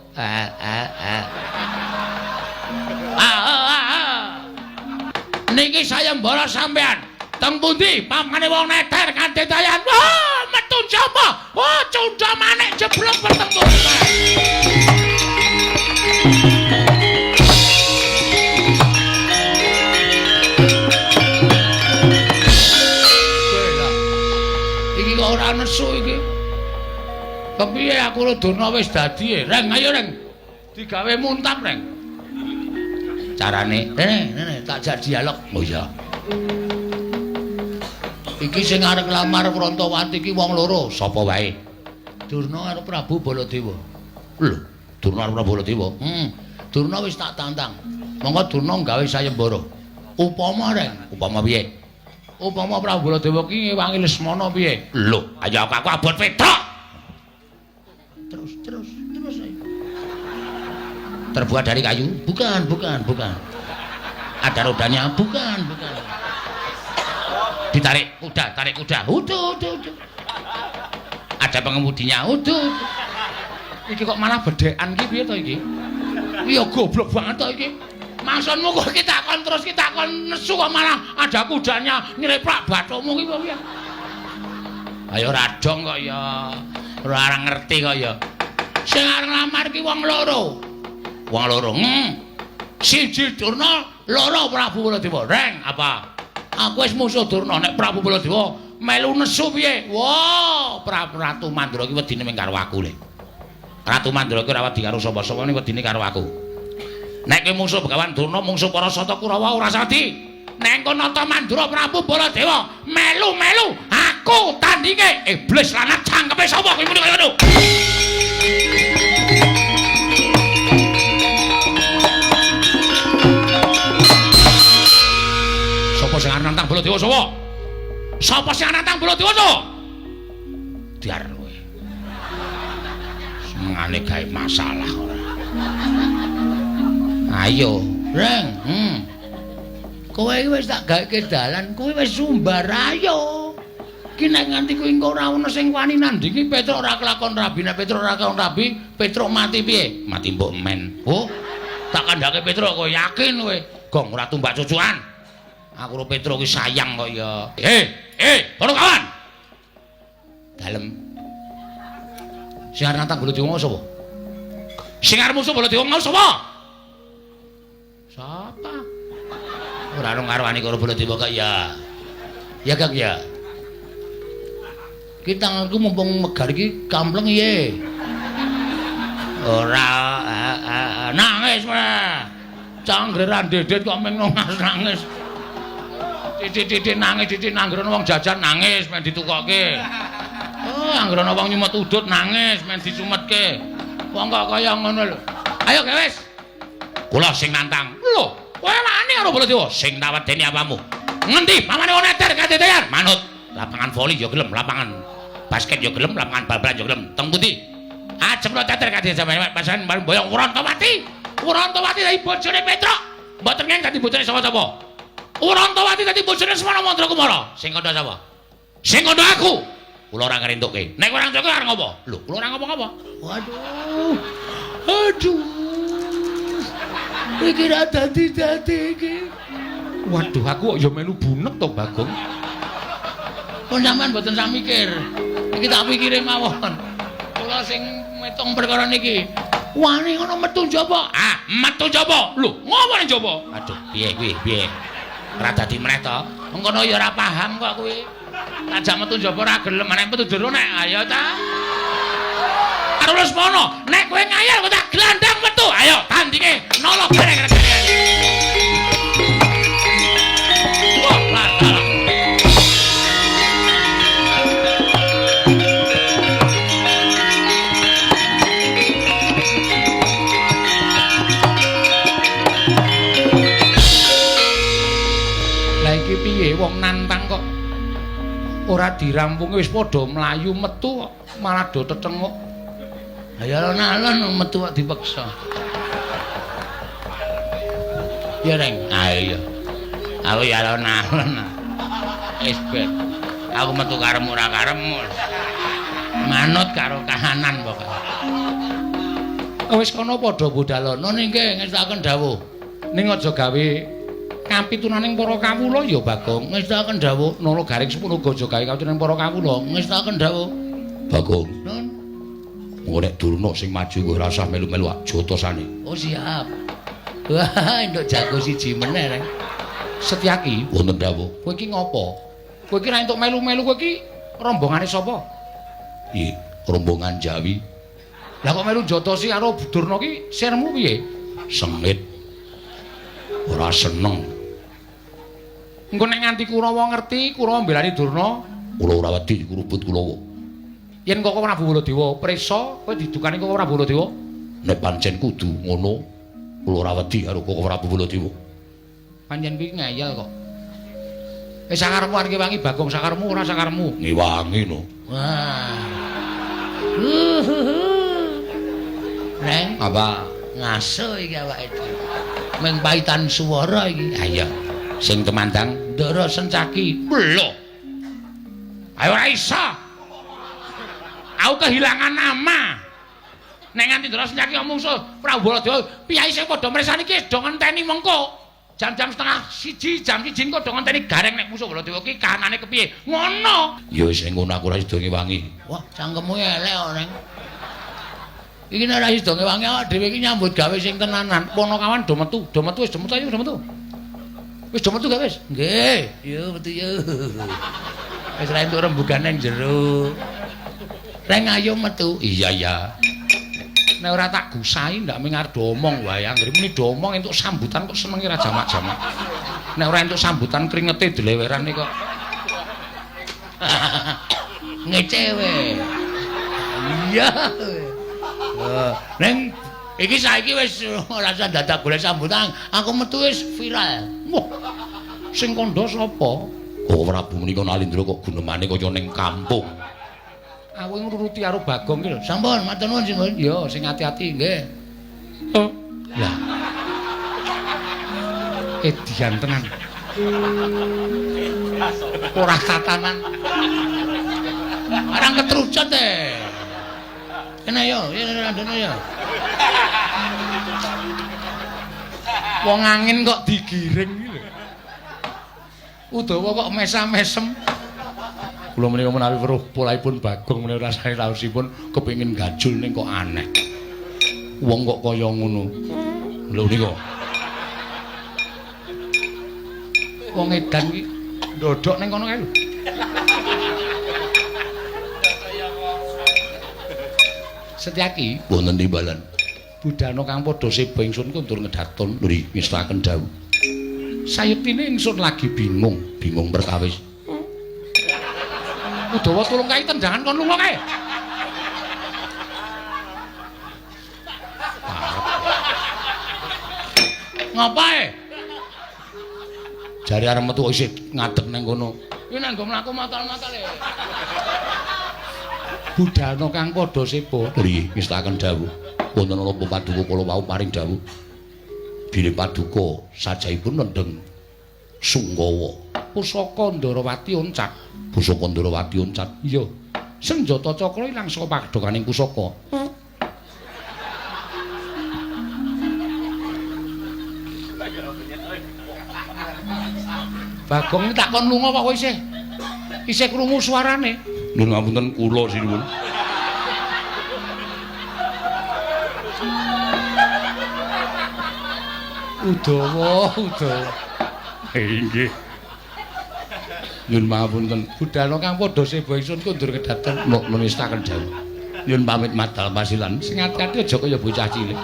Speaker 1: Niki sayembara sampean. Teng pundi pamane wong neter kanthi dayan? Wah, metu jaba. Wah, cundha manik jeblok pertempur. Iki kok ora nesu iki. Kepiye aku lho Durna wis dadi, Reng, ayo Reng. Digawe muntap, Reng. Carane, Rene, tak jak dialog. Oh iya. Iki sing arep nglamar Wrantawati iki wong loro, sapa wae? Durna karo Prabu Baladewa. Lho, Durna karo Prabu Baladewa. Durna wis tak tantang. Monggo Durna gawe sayembara. Upama Reng, upama piye? Upama Prabu Baladewa ki ngewangi Lesmana piye? Lho, ayo aku abot Petruk. Terus. Terbuat dari kayu? Bukan. Ada rodanya? Bukan. Ditarik kuda. Udah. Ada pengemudinya? Udah. Iki kok malah bedekan ki piye to iki? Iya goblok banget to iki. Maksudmu kok kita takon terus kita takon nesu kok malah ada kudanya nyeliprak bathumu ki piye? Ayo radong kok ya. Ora ngerti kok ya. Sing arep lamar ki wong loro. Wong loro. Siji Durna, loro Prabu Baladewa. Reng, apa? Aku wis musuh Durna nek Prabu Baladewa melu nesu piye? Wah, Ratu Mandra ki wedine mung karo aku le. Ratu Mandra ki ora wedi karo sapa-sapa ning wedine karo aku. Nek kowe musuh Begawan Durna, mungsuh para Sata Kurawa ora sadi. Nek engko nata Mandra Prabu Baladewa melu-melu aku tandinge iblis lanat cangkepe sapa kowe muni kaya ngono. Sapa sing arep nantang Baladewa sapa? Sapa sing arep nantang Baladewa sapa? Diar kowe. Semengane gawe masalah ora. Ayo, Reng. Kowe iki wis tak gaweke dalan, kowe wis sumbar ayo. Ki nek nganti kowe engko ora ana sing wani nandingi Petruk ora kelakon rabi, nek Petruk ora kelakon rabi, Petruk mati piye? Mati mbok men. Oh, tak kandhake Petruk kowe yakin kowe. Gong ora tumbak cucukan. Aku karo Petruk ki sayang kok ya. Para kawan. Dalem. Sing arep nantang Baladewa sapa? Sing arep musuh Baladewa sapa? Sapa? Ora ono ngarwani karo Baladewa kok ya. Ya Kang ya. Ki tanganku mumpung megar iki kampleng iye. Ora nangis meh. Canggeran dedet kok meng nangis. Titik-titik nangis, titik anggeran wong jajan nangis men ditukokke. Oh, anggeran wong nyumet udut nangis men disumetke. Wong kok kaya ngono lho. Ayo wis. Kula sing nantang. Lho, kowe wani karo Baladewa sing tak wedeni apamu? Ngendi? Mamane wong neter kadetean. Manut. Lapangan voli ya gelem, lapangan basket ya gelem, lapangan bal-balan ya gelem. Teng pundi? Ajeng lo teter kadetean sampeyan pasan bareng boyong Urantawati. Urantawati dadi bojone Petruk. Mboten ngeng dadi bojone sapa-sapa. Urantawati dadi bojone Semana Mandra Kumara. Sing kandha sapa? Sing kandha aku. Kula ora ngrentukke. Nek ora ngrentukke arep ngopo? Lho, kula ora ngapa-ngapa. Waduh. Aduh. Iki ra dadi-dadi iki. Waduh, aku kok ya melu bunek to, Bagong. Kok sampean mboten sak mikir. Iki tak pikire mawon. Kula sing metung perkara niki. Wani ngono metu njaba. Ah, metu njaba. Lho, ngopo ning njaba? Aduh, piye kuwi? Piye? Ora dadi meneh to. Engkono ya ora paham kok kuwi. Tajak metu njaba ora gelem, nek metu jero nek ayo ta. Terus mono, nek kowe ngayal kok tak glandang metu. Ayo tandinge nolok bareng. Wah, lantar. Lah iki piye wong nantang kok ora dirampungi wis padha mlayu metu kok malah do tetenguk. Ya alon-alon metu kok dipaksa. Ya Reng, ayo. Aku ya alon-alon. Wis bet. Aku metu karemu ora karemu. Manut karo kahanan pokoke. Wis kono padha budalono ningke ngestaken dawuh. Ning aja gawe kampitunaning para kawula ya Bagong. Ngestaken dawuh nala garing sepunuga aja gawe kampitunaning para kawula. Ngestaken dawuh. Bagong. Nun. Engko nek Durna sing maju kowe ora usah melu-melu jotosane. Oh siap. Wah, nduk jago siji meneh Reng. Setyaki wonten dawuh. Kowe iki ngopo? Kowe iki ra entuk melu-melu kowe iki rombongane sapa? Piye? Rombongan Jawi. Lah kok melu jotosi karo Durna ki sirmu piye? Sengit. Ora seneng. Engko nek nganti Kurawa ngerti, Kurawa mbelani Durna, kula ora wedi kurubut Kurawa. Yen kok Prabu Baladewa prisa, kowe didukani kok Prabu Baladewa. Nek pancen kudu ngono, kula ora wedi karo kok Prabu Baladewa. Pancen kuwi ngayal kok. Sakaremu arep wangi Bagong, sakaremu ora sakaremu. Ngewangi no. Wah. Reng, apa ngaso iki awake dhewe. Meng paitan swara iki. Ayo. Sing temandang Ndara Sencaki. Lho. Ayo ora iso. Aku kehilangan nama. Nek nganti ndara senyaki mungsuh Prabu Baladewa, piyai sing padha mresani ki do ngenteni mengko. Jam-jam setengah siji, jam siji kok do ngenteni gareng nek musuh Baladewa ki kahanane kepiye. Ngono. Ya wis ngono aku ora sida ngewangi. Wah, cangkemmu elek kok, Neng. Iki nek ora sida ngewangi awak dhewe iki nyambut gawe sing tenanan. Ponokawan do metu wis do metu ayo do metu. Wis do metu gak wis? Nggih, yo metu yo. Wis ra entuk rembugan nang jero. Reng ayo metu. Iya ya. Nek ora tak gusahi ndak mengar do omong wae. Anggere muni do omong entuk sambutan kok senengi ra jamak-jamak. Nek ora entuk sambutan kringete deleweran kok. Ngecewe. Iya. Neng iki saiki wis ora usah dadak golek sambutan. Aku metu wis viral. Wah. Sing kandha sapa? Oh, Prabu menika Nalindra kok gunemane kaya ning kampung. Aku ngruruti karo Bagong ki lho. Sampun, matur nuwun Simbun. Ya, sing ati-ati nggih. Oh. Lah. Edian tenan. Ora tatanan. Arang ketrucut kena yo, ya ndono yo. Wong angin kok digiring iki lho. Udawa kok mesam-mesem. Kula menika menawi weruh polaipun Bagong menika rasane raosipun kepengin gajul ning kok aneh. Wong kok kaya ngono. Lho nika. Wong edan iki ndodok ning kono kae lho. Setyaki wonten timbalan. Budana kang padha seba ingsun kundur ngedaton lho ngestaken dawuh. Sayetine ingsun lagi bingung perkawis. Udawa tulung kae tendangan kon lunga kae. Ngapae? Jare arep metu isih ngadeg nang kono. Iki nang nggo mlaku matal-matal e. Budana kang padha seba. Nggih, ngestaken dawuh. Wonten napa paduka kula wau paring dawuh. Bilih paduka sajaipun nendheng Sunggawa. Pusaka Ndarawati oncat. Pusaka Ndarawati oncat. Iya. Senjata cakra ilang saka padokaning pusaka. Bagong tak kon lunga apa kowe isih krungu suarane? Nuwun ngapunten kula sinuwun. Udawa. Inggih. Nyun mapunten, budana kang padha seba ingsun kundur kedaton nulisaken dawuh. Nyun pamit madal pasilan, sing ati-ati aja kaya bocah cilik.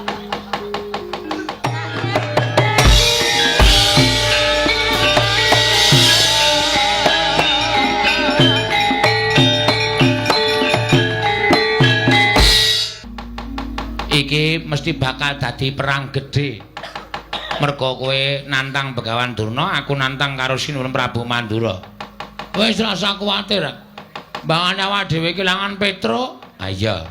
Speaker 1: Iki mesti bakal dadi perang gedhe. Merga kowe nantang Begawan Durna, aku nantang karo Sinuwun Prabu Mandura. Wis rasa kuwatir. Mbangane awak dhewe kelangan Petro. Ha iya.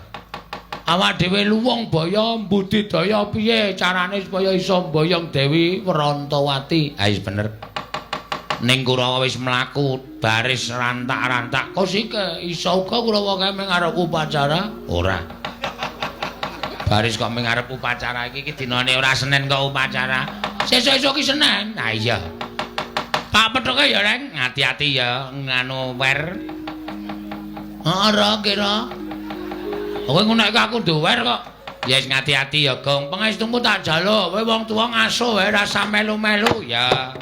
Speaker 1: Awak dhewe luwung baya mbudidaya piye carane supaya iso mboyong Dewi Werantawati. Ha wis bener. Ning Kurawa wis mlaku baris rantak-rantak. Kosike iso uga Kurawa kae ngarep upacara? Ora. Baris kok ngarep upacara iki dinane ora Senin kok upacara. Sesuk-esuk ki Senin. Nah iya. Tak pethoke ya, Reng. Hati-hati ya nganu wer. Ora kira. Kowe ngono iki aku duwer kok. Ya wis ngati-ati ya, Gong. Pangestumu tak jaluk. Kowe wong tuwa ngasuh wae rasa melu-melu ya.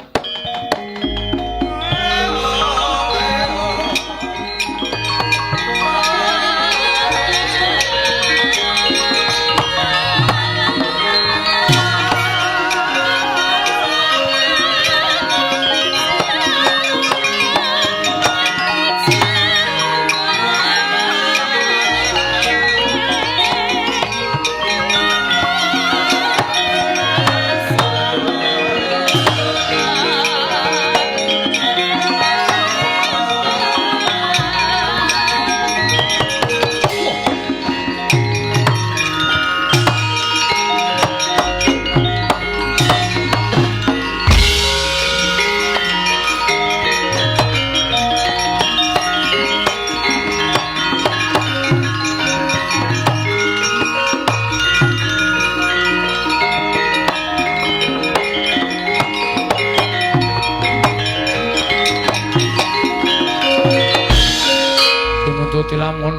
Speaker 1: Gusti lamun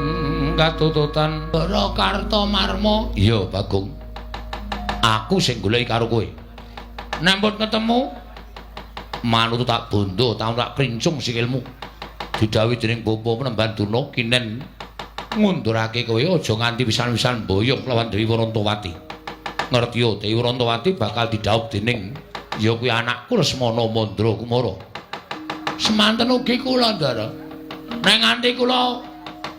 Speaker 1: katututan Ndara Kartomarma. Iya, Bagong. Aku sing goleki karo kowe. Nek mbon ketemu manut tak bondo, tak princung sikilmu. Didhawuhi dening Bapa Penemban Durna kinen ngundurake kowe aja nganti pisan-pisan mboyong lawan Dewi Wrantawati. Ngerti yo, Dewi Wrantawati bakal didhawuh dening ya kuwi anakku Lesmana Mandra Kumara. Semanten ugi kula, Ndara. Nek nganti kula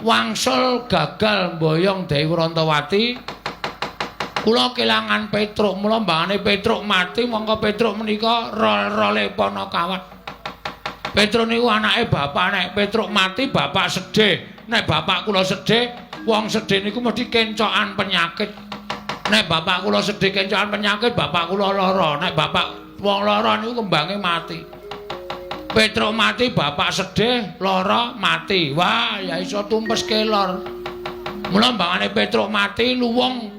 Speaker 1: wangsul gagal mboyong Dewi Wrantawati, kula kelangan Petruk, mula mbangane Petruk mati, mongko Petruk menika rol-role Panakawan. Petruk niku anake bapak, nek Petruk mati bapak sedih. Nek bapak kula sedih, wong sedih niku mesti kencokan penyakit. Nek bapak kula sedih kencokan penyakit, bapak kula lara. Nek bapak wong lara niku kembange mati. Petruk mati, bapak sedih, lara, mati. Wah, ya iso tumpes kelor. Mula mbangane Petruk mati, luwung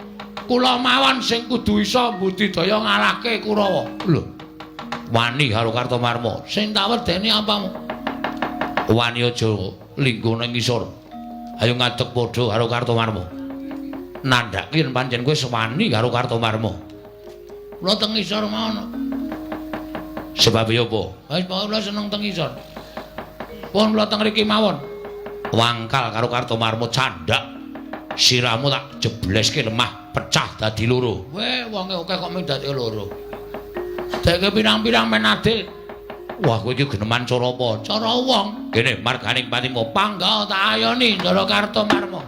Speaker 1: kula mawon sing kudu iso budidaya ngalahke Kurawa. Lho. Wani karo Kartomarma. Sing tak wedeni apamu? Wani aja linggo ning ngisor. Ayo ngadeg padha karo Kartomarma. Nandhake yen pancen kowe sewani karo Kartomarma. Kula teng ngisor mawon. Sebab ya apa? Wis kula seneng teng ngisor. Pun kula teng mriki mawon. Wangkal karo Kartomarma candhak. Siramu tak jebleske lemah, pecah dadi loro. Weh, wonge akeh kok mung dadi loro. Deke pirang-pirang men adil. Wah, kowe iki geneman cara apa? Cara wong. Kene marganing patimu pangga tak ayoni Ndara Kartomarma.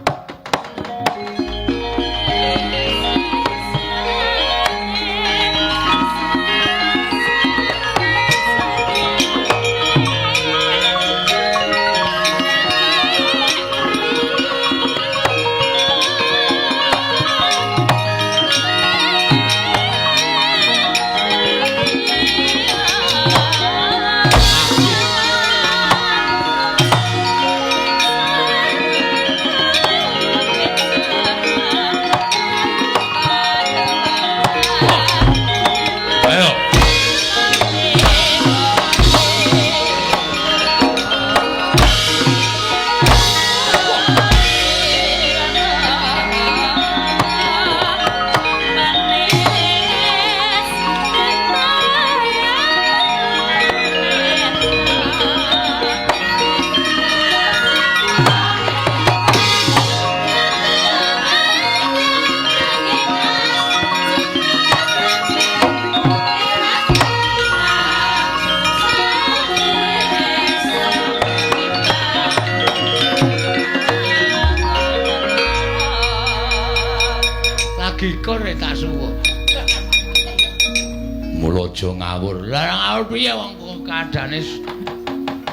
Speaker 1: Gikur tak suwuk. Mula aja ngawur. Lah ngawur piye wong kadane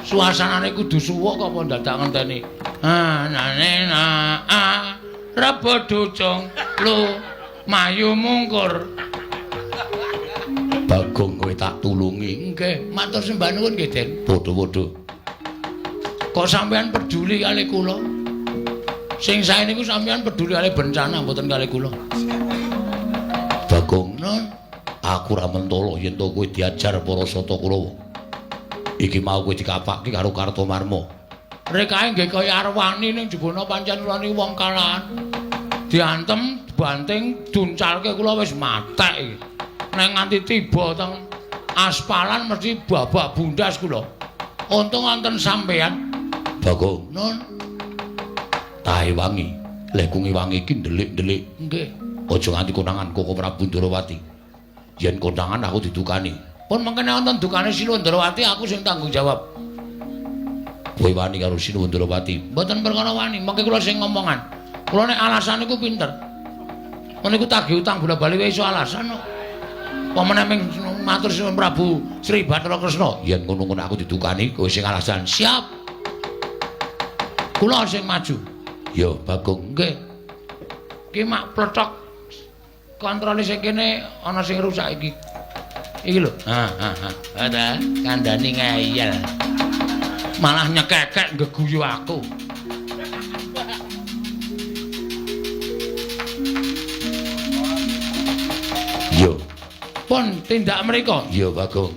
Speaker 1: suasanane kudu suwuk kok apa dadak ngenteni. Nane rebo ducung lu mayu mungkur. Bagong kowe tak tulungi. Nggih, matur sembah nuwun nggih, Den. Padha-padha. Kok sampean peduli kali kula? Sing sae niku sampeyan peduli kali bencana mboten kali kula. Bagong, non, aku ra mentolo yen to kowe diajar para sata Kurawa. Iki mau kowe dikapake karo Kartomarma. Rekae nggih kaya arwani ning jebana pancen kula niku wong kalahan. Diantem, banting, duncalke kula wis matek iki. Nek nganti tiba teng aspalan mesti babak bundas kula. Untung wonten sampeyan. Bagong, non. Tahe wangi, lekungi wangi iki ndelik-ndelik. Nggih. Aja nganti konangan Koko Prabu Ndarawati. Yen konangan aku didukani. Pun mangkene wonten dukane Sinuwun Ndarawati aku sing tanggung jawab. Kowe wani karo Sinuwun Ndarawati. Mboten perkara wani, mangke kula sing ngomongan. Kula nek alasan niku pinter. Meniku tagih utang bola-bali wae iso alasan kok. Pamane ming matur Sinuwun Prabu Sri Bathara Kresna. Yen ngono-ngono aku didukani, kowe sing alasan. Siap. Kula sing maju. Ya, Bagong, nggih. Ki mak plothok kontrole sing kene ana sing rusak iki. Iki lho. Ada kandhani ngeyel. Malah nyekekek ngeguyu aku. Yo. Pun tindak mriko. Yo, Bagong.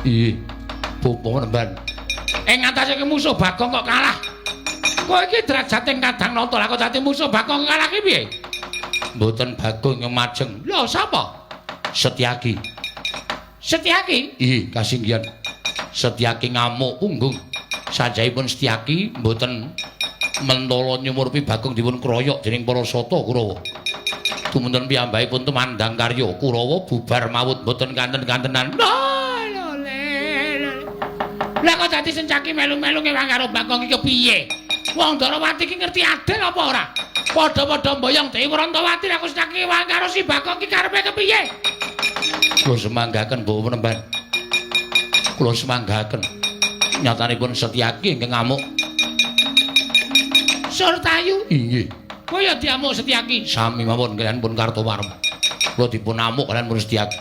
Speaker 1: Iya. Bopo menemban. Ing ngatasé musuh Bagong kok kalah. Kowe iki derajate kadang nata lah kok dadi musuh Bagong kalah ki piye? Mboten Bagong yang majeng. Lho sapa? Setyaki. Setyaki? Iya, kasinggihan. Setyaki ngamuk punggung. Sanjahipun Setyaki mboten mentala nyumurpi Bagong dipun kroyok dening para sata Kurawa. Tumunten piyambakipun tumandang karya Kurawa bubar mawut mboten kanten-kantenan. Lah kok dadi Setyaki melu-melu ngewang karo Bagong iki kepiye? Wong Darawati iki ngerti adil apa ora? Padha-padha mboyong Dewi Wrantawati aku Setyaki ngewang karo si Bagong iki karepe kepiye? Kula semanggaken Bawa Penemban. Kula semanggaken. Nyatanipun Setyaki ingkang ngamuk. Surtayu? Inggih. Kaya diamuk Setyaki. Sami mawon kaliyan pun Kartowarma. Kula dipun amuk kaliyan pun Setyaki.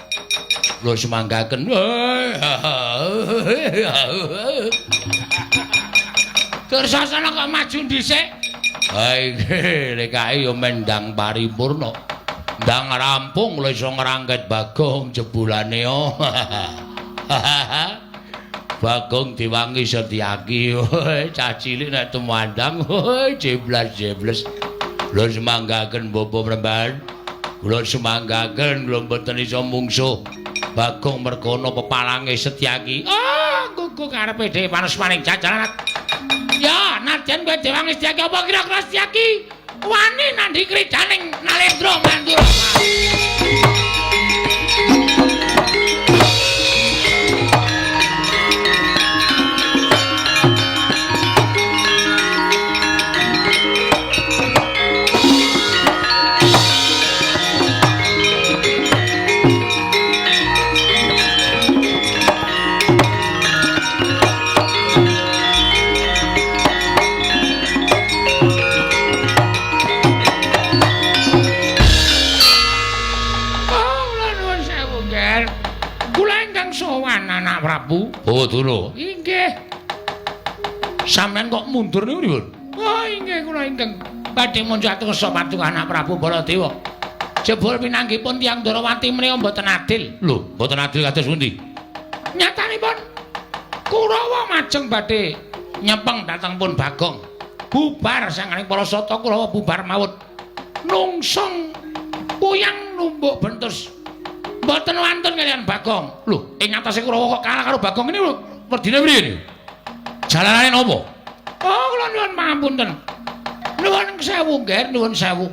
Speaker 1: Kula semanggaken. Kersasana kok maju dhisik. Ha iki lekae yo mendang paripurna. Ndang rampung kula iso ngrangket Bagong jebulane yo. Bagong diwangi Setyaki. Cah cilik nek tumandang jeblas-jebles. Kula semanggaken Bapak Penemban. Kula semanggaken kula mboten iso mungsuh Bagong merkono pepalange Setyaki. Gugu karepe dhewe panesmaning jajaran. Ya, nadyan kowe diwangi Setyaki apa kira-kira Setyaki wani nandhi kridaning Nalendra Mandura. Prabu Bawadara. Inggih. Sampeyan kok mundur niku pripun? Oh, inggih kula ingkang badhe munjatusa patung anak Prabu Baladewa. Jebul pinanggipun tiyang Darawati menika mboten adil. Lho, mboten adil kados pundi? Nyatanipun Kurawa majeng badhe nyepeng dhateng pun Bagong. Bubar sanganing para sata Kurawa bubar mawut. Nungsung kuyang numbuk bentus. Mboten wantun kaliyan Bagong. Lho, ing atase Kurawa kok kalah karo Bagong ini lho. Werdine priye niku? Jalanane napa? Oh, kula nyuwun pangapunten. Nuwun sewu, nggih, nuwun sewu.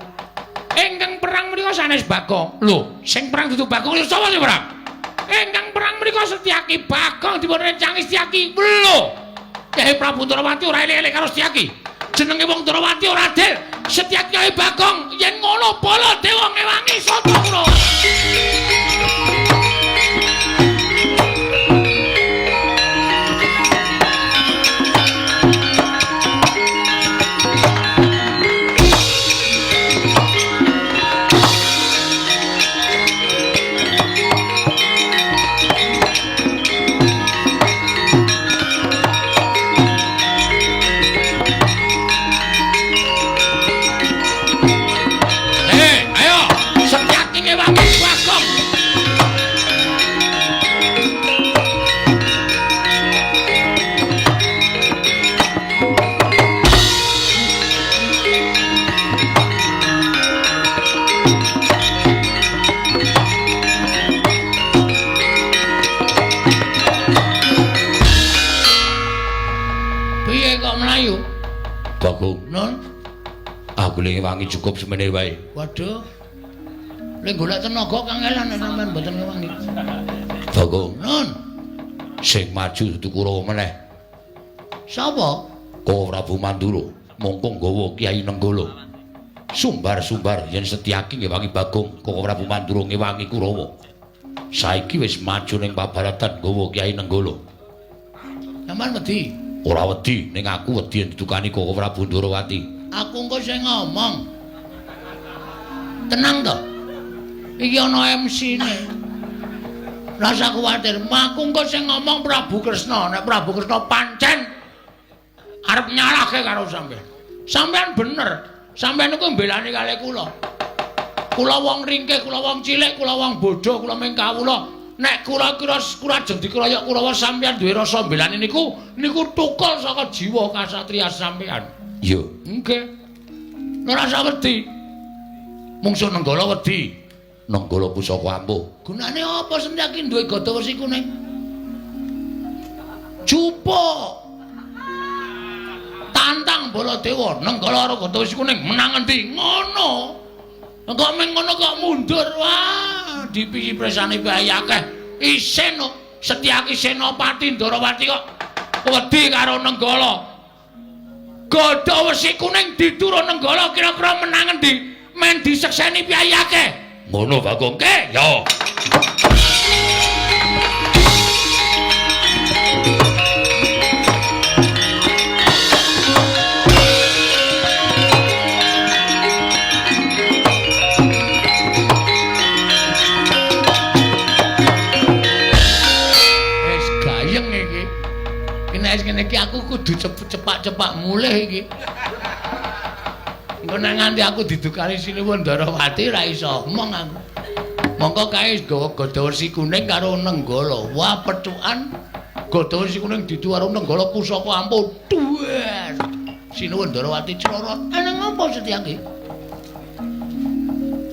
Speaker 1: Ingkang perang menika sanes Bagong. Lho, sing perang dudu Bagong lho sapa sing perang? Ingkang perang menika Setyaki. Bagong dipun rencangi Setyaki. Lho. Kyai Prabu Darawati ora elek-elek karo Setyaki. Jenenge wong Darawati ora adil. Setyaki ae Bagong. Yen ngono Baladewa ngewangi sata Kurawa. Bagong, non. Aku lengi wangi cukup semene wae. Waduh. Lek golek tenaga kangelan sampean mboten ngewangi. Bagong, non. Sing maju dudu Kurawa meneh. Sapa? Kowe Prabu Mandura, mongkong gawa Kyai Nenggala. Sumbar-sumbar yen Setyaki ngewangi Bagong, Kowe Prabu Mandura ngewangi Kurawa. Saiki wis maju ning pabaratan gawa Kyai Nenggala. Sampeyan wedi? Ora wedi, ning aku wedi yen didukani Koko Prabu Darawati. Aku engko sing ngomong. Tenang to. Iki ana MC-ne. Ora usah kuwatir, aku engko sing ngomong Prabu Kresna. Nek Prabu Kresna pancen arep nyalahke karo sampean. Sampean bener. Sampean niku mbelani kalih kula. Kula wong ringkih, kula wong cilik, kula wong bodho, kula ming kawula. nek kira-kira kurajeng dikeroyok Kurawa sampeyan duwe rasa mbelani niku tukul saka jiwa kasatriyan sampeyan. Iya, nggih. Ora usah wedi. Mungsuh Nenggala wedi. Nenggala pusaka ampuh. Gunane apa Setyaki duwe gada wesi kuning? Jupuk. Tantang Baladewa, Nenggala karo gada wesi kuning menang endi? Ngono. Kok meng ngono kok mundur. Wah, dipiki presane bayi akeh. Isin Setyaki Senopati Ndarawati kok wedi karo Nenggala. Gada wesi kuning diturun Nenggala kira-kira menang endi? Men disekseni piyayi akeh. Ngono Bagong ke? Ya. Wis gayeng iki. Nek ngene iki aku kudu cepak-cepak mulih iki. Engko nek nganti aku didukani Sinuwun Ndarawati ra iso omong aku. Mongko kae gawa gada wesi kuning karo Nenggala. Wah, pecukan gada wesi kuning ditu karo Nenggala pusaka ampuh. Dues. Sinuwun Ndarawati clorot. Ana ngopo Setyaki?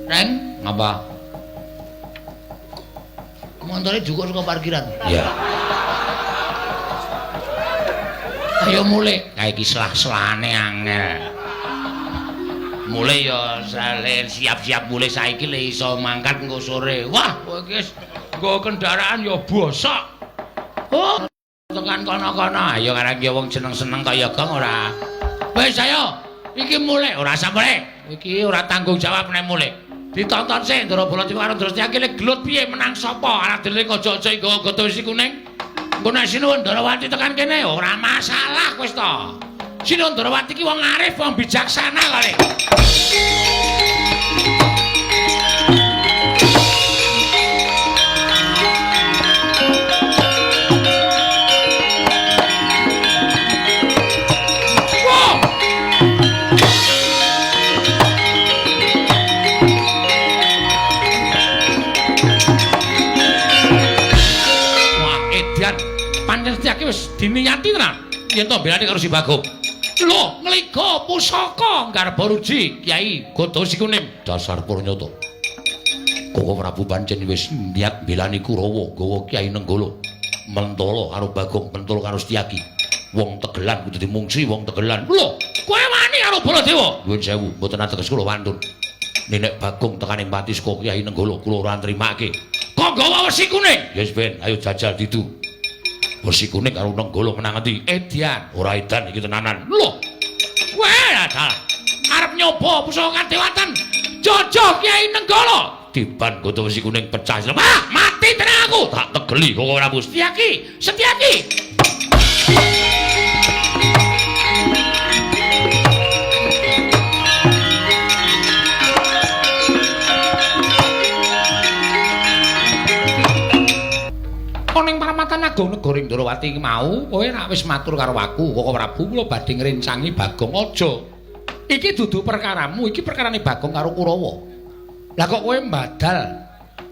Speaker 1: Ren, ngapa? Montore jukur saka parkiran. Iya. Ayo mulih. Kae iki selah-selane angel. Mulai ya siap-siap mulai saiki le iso mangkat engko sore. Wah, kowe iki nggo kendaraan ya bosok. Oh, tekan kono-kono. Ayo karang ki wong seneng-seneng kaya gong ora. Wis ayo, iki mulai ora usah mulai. Iki ora tanggung jawab nek mulai. Ditonton sik Ndara Baladewa karo Ndara Setyaki le gelut piye menang sapa? Anak deling aja-aja nggawa gada wesi kuning. Engko nek Sinuwun Ndarawati tekan kene ora masalah wis to. Sinuwun Ndarawati ki wong arif, wong bijaksana kali. Wah, edan pancen Setyaki wis diniyati tenan yen to belane karo si Bagong. Lho, ngliga pusaka ngarep ruji Kyai Gada Wesi Kuning. Dasar Purnyata. Koko Prabu pancen wis niat belani Kurawa gawa Kyai Nenggala. Mentala karo Bagong, mentala karo Setyaki. Wong Tegelan kudu dimungsi wong Tegelan. Lho, kowe wani karo Baladewa? Nuwun sewu, mboten ateges kula wantun. Nek Bagong tekane pati saka Kyai Nenggala kula ora nrimake. Kok gawa wesi kuning? Yes, Ben, ayo jajal ditu. Wesi kuning karo Nenggala menang endi? Edian, ora edan iki tenanan. Lho. Weh, ada. Arep nyoba pusaka kadewatan. Jojo Kyai Nenggala. Diban gada wesi kuning pecah. Ah, mati tenan aku. Tak tegeli kok ora bus. Setyaki, Setyaki. Ning Paramatan Agung Negara Ndarawati iki mau kowe nek wis matur karo aku Koko Prabu kula badhe ngrencangi Bagong aja. Iki dudu perkaramu, iki perkarane Bagong karo Kurawa. Lah kok kowe mbadal,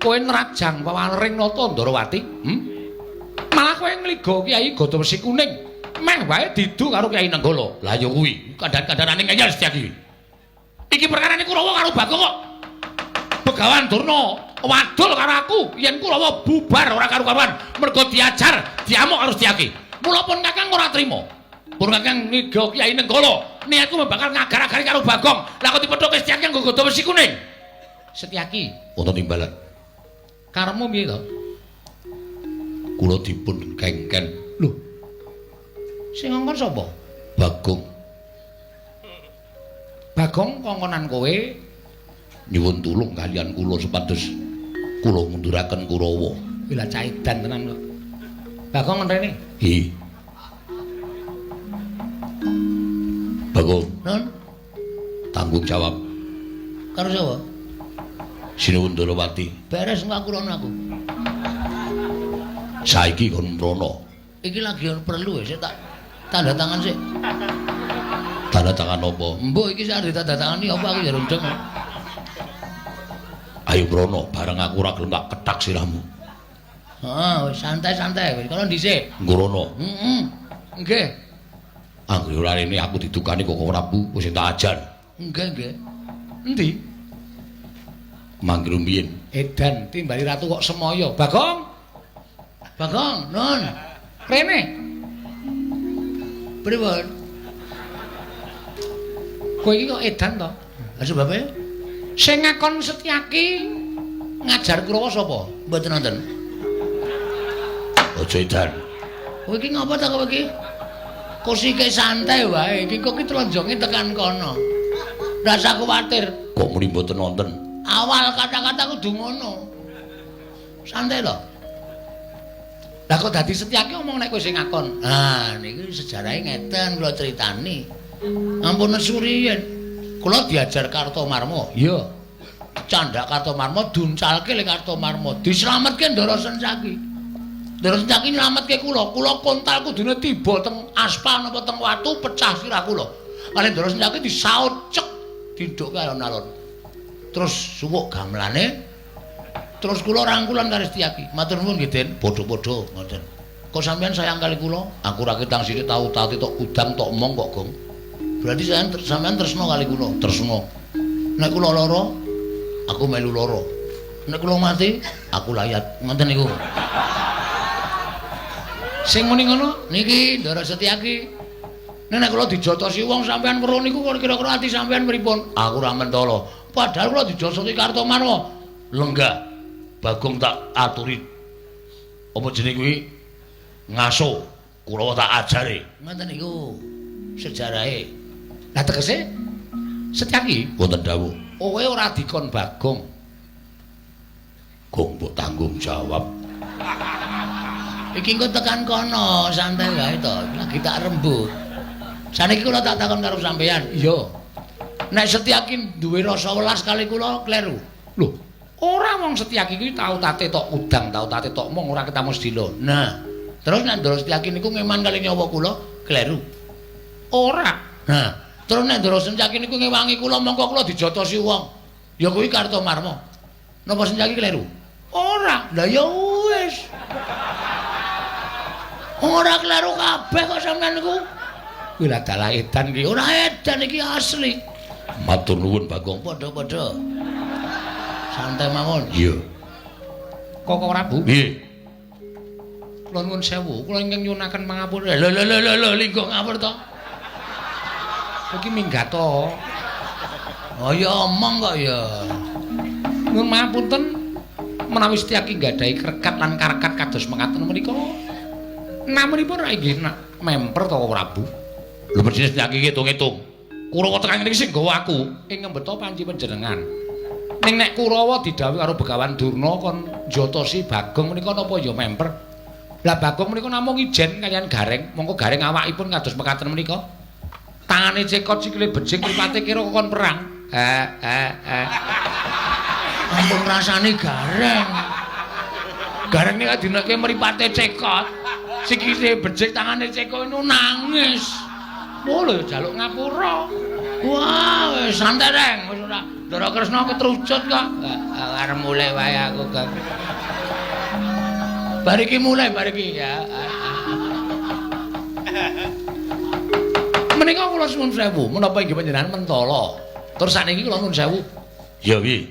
Speaker 1: kowe nrajang pawareng nata Ndarawati? Malah kowe ngliga Kyai Gada Wesi Kuning. Meh wae didu karo Kyai Nenggala. Lah ya kuwi, kandhan-kandhanane ngeyel Setyaki. Iki perkarane Kurawa karo Bagong kok. Begawan Durna wadul karo aku yen Kurawa bubar ora karo-karuan mergo diajar diamuk karo Setyaki. Mula pun Kakang ora trima. Pun Kakang ngiga Kyai Nenggala niatku bakal ngagar-agari karo Bagong. Lah kok dipethoke Setyaki nggo Gada Wesi Kuning. Setyaki wonten timbalan. Karemu piye to? Kula dipun kengken. Lho. Sing ngongkon sapa? Bagong. Bagong kongkonan kowe nyuwun tulung kalian kula supados kula munduraken Kurawa. Lah caidan tenan kok. Bagong ngenteni. Hi. Bagong. Nun. Tanggung jawab. Karo sapa? Sinuwun Ndarawati. Beres engko aku. Saiki kon mrono. Iki lagi perlu sik tak tanda tangan sik. Tanda tangan apa? Mbok iki sak tanda tangani apa aku ya rendeng. Ayo Brono, bareng aku ora gelem tak ketak sirahmu.
Speaker 3: Wis santai-santai wis kono dhisik.
Speaker 1: Nggono.
Speaker 3: Heeh. Nggih.
Speaker 1: Anggere ora rene aku didukani Koko Prabu wis tak ajar.
Speaker 3: Nggih. Endi?
Speaker 1: Mangger mbiyen.
Speaker 3: Edan timbali ratu kok semoyo. Bagong. Bagong, Nun. Rene. Pripun? Kowe iki kok edan to? Lah sebabe? Sing ngakon Setyaki ngajar Kurawa sapa? Mboten wonten.
Speaker 1: Aja edan.
Speaker 3: Kowe iki ngapa ta kowe iki? Kusike santai wae. Iki kok ki tronjonge tekan kono. Ndak usah kuwatir.
Speaker 1: Kok muni mboten wonten?
Speaker 3: Awal kata-kata kudu ngono. Santai lho. Lah kok dadi Setyaki omong nek kowe sing ngakon. Ah, niki sejarahe ngeten kula critani. Ampun suriyen. Kula diajar Kartomarma. Iya. Candhak Kartomarma duncalke ling Kartomarma. Dislametke Ndara Setyaki. Ndara Setyaki nyelametke kula. Kula kontal kudune tiba teng aspal napa teng watu pecah sirah kula. Kali Ndara Setyaki disaut cek diduk alon-alon. Terus suwuk gamelane. Terus kula rangkulan karo Setyaki. Matur nuwun nggih, Den. Padha-padha ngoten. Kok sampean sayang kali kula? Aku ra ketang sithik tau tok udang tok omong kok, Gong. Berarti sampean tresno kali kula, tresno. Nek kula lara, aku melu lara. Nek kula mati, aku layat. Ngoten niku. Sing muni ngono niki Ndara Setyaki. Nek kula dijotosi wong sampean weruh niku kira-kira ati sampean pripun? Aku ra mentolo. Padahal kula dijotosi Kartomarma. Lenggah. Bagong tak aturi. Apa jeneng kuwi? Ngaso. Kurawa tak ajari. Ngoten niku sejarahe. Lah tegese Setyaki
Speaker 1: Wonten dawuh.
Speaker 3: kowe ora dikon Bagong.
Speaker 1: Gong mbok tanggung jawab.
Speaker 3: Iki engko tekan kono, santai wae to. Lagi tak rembug. Saniki kula tak takon karo sampean. Iya. Nek Setyaki duwe rasa welas kali kula kleru. Lho, ora wong Setyaki kuwi tau tate tok udang, tau tate tok mong ora ketemu sedina. Nah, terus nek Ndara Setyaki niku ngeman kali nyawa kula kleru. Ora. Nah, terus nek Ndara Setyaki niku ngewangi kula mongko kula dijotosi wong. Ya kuwi Kartomarma. Napa Setyaki kleru? Ora. Lah ya wis. Ora kleru kabeh kok sampean niku. Kuwi lah dalah edan iki. Ora edan iki asli.
Speaker 1: Matur nuwun Bagong.
Speaker 3: Padha-padha. Santai mawon.
Speaker 1: Iya.
Speaker 3: Koko Prabu.
Speaker 1: Nggih.
Speaker 3: Kula nuwun sewu, kula ingkang nyuwunaken pangapura. Lho, linggo ngapur to. Iki minggat to. Oh ya omong kok ya. Nuwun pangapunten menawi Setyaki nggadahi krekat lan karekat kados mekaten menika. Namunipun ra inggih memper to Prabu.
Speaker 1: Lho mesti Setyaki ngitung-ngitung. Kurawa tekan niki sing nggawa aku.
Speaker 3: Ing ngembeta panci panjenengan. Ning nek Kurawa didhawuhi karo Begawan Durna kon njotosi Bagong menika napa ya memper. Lah Bagong menika namung ijen kaliyan Gareng, mongko Gareng awakipun kados mekaten menika. Tangane cekot sikile bejing mripate kira kon perang. Ampun rasane Gareng. Gareng nek dineke mripate cekot, sikile bejing tangane cekot itu nangis. Oh lho jaluk ngapura. Wah, wis santai reng, wis ora Ndara Kresna ketrucut kok. Arep mulai wae aku, Kang. Bar iki mulai ya. Menika kula suwun sewu, menapa inggih panjenengan mentala. Terus sakniki kula nuwun sewu.
Speaker 1: Ya wi.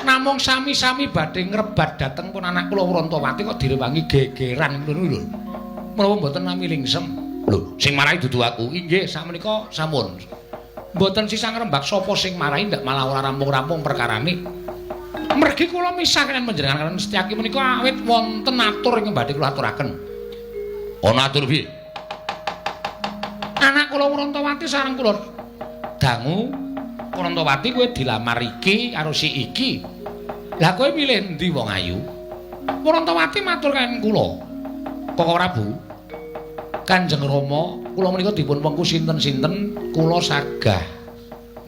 Speaker 3: Namung sami-sami badhe ngrebat dhateng pun anak kula Wrantawati kok direwangi gegeran ngono lho. Menapa mboten nami lingsem.
Speaker 1: Lho, sing marahi dudu aku.
Speaker 3: Inggih, sakmenika sampun. Mboten sisa ngrembak sapa sing marahi ndak malah ora rampung-rampung perkarane. Mergi kula misah kalian panjenengan kalian Setyaki menika awit wonten atur ingkang badhe kula aturaken.
Speaker 1: Ana atur piye?
Speaker 3: Anak kula Wrantawati sareng kula dangu Wrantawati kowe dilamar iki karo si iki. Lah kowe milih endi wong ayu? Wrantawati matur kalian kula. Koko Prabu. Kanjeng Rama, kula menika dipun wengku sinten-sinten kula sagah.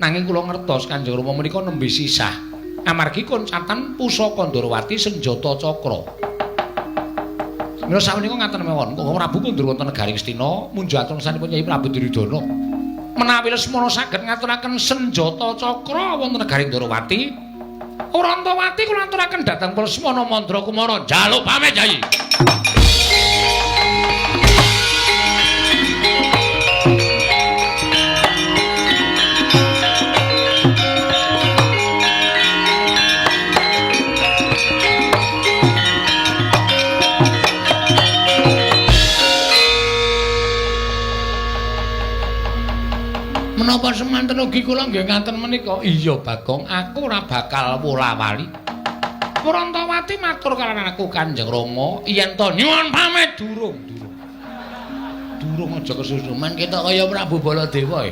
Speaker 3: Nanging kula ngertos Kanjeng Rama menika nembe sisah. Amargi koncatan pusaka Ndarawati senjata cakra. Mila samenika ngaten mawon, Koko Prabu kundur wonten negaring Astina, munjuk atur sanipun Nyai Prabu Duryudana. Menawi Lesmana saged ngaturaken senjata cakra wonten negaring Ndarawati,
Speaker 1: Urantawati kula aturaken dhateng Lesmana Mandra Kumara njaluk pamit Yayi. Menapa semanten ugi kula nggih ngaten menika? Iya Bagong, aku ora bakal wola-wali. Urantawati matur kaliyan aku Kanjeng Rama, yen to nyuwun pamit durung. Durung aja kesusuman ketok kaya Prabu Baladewa.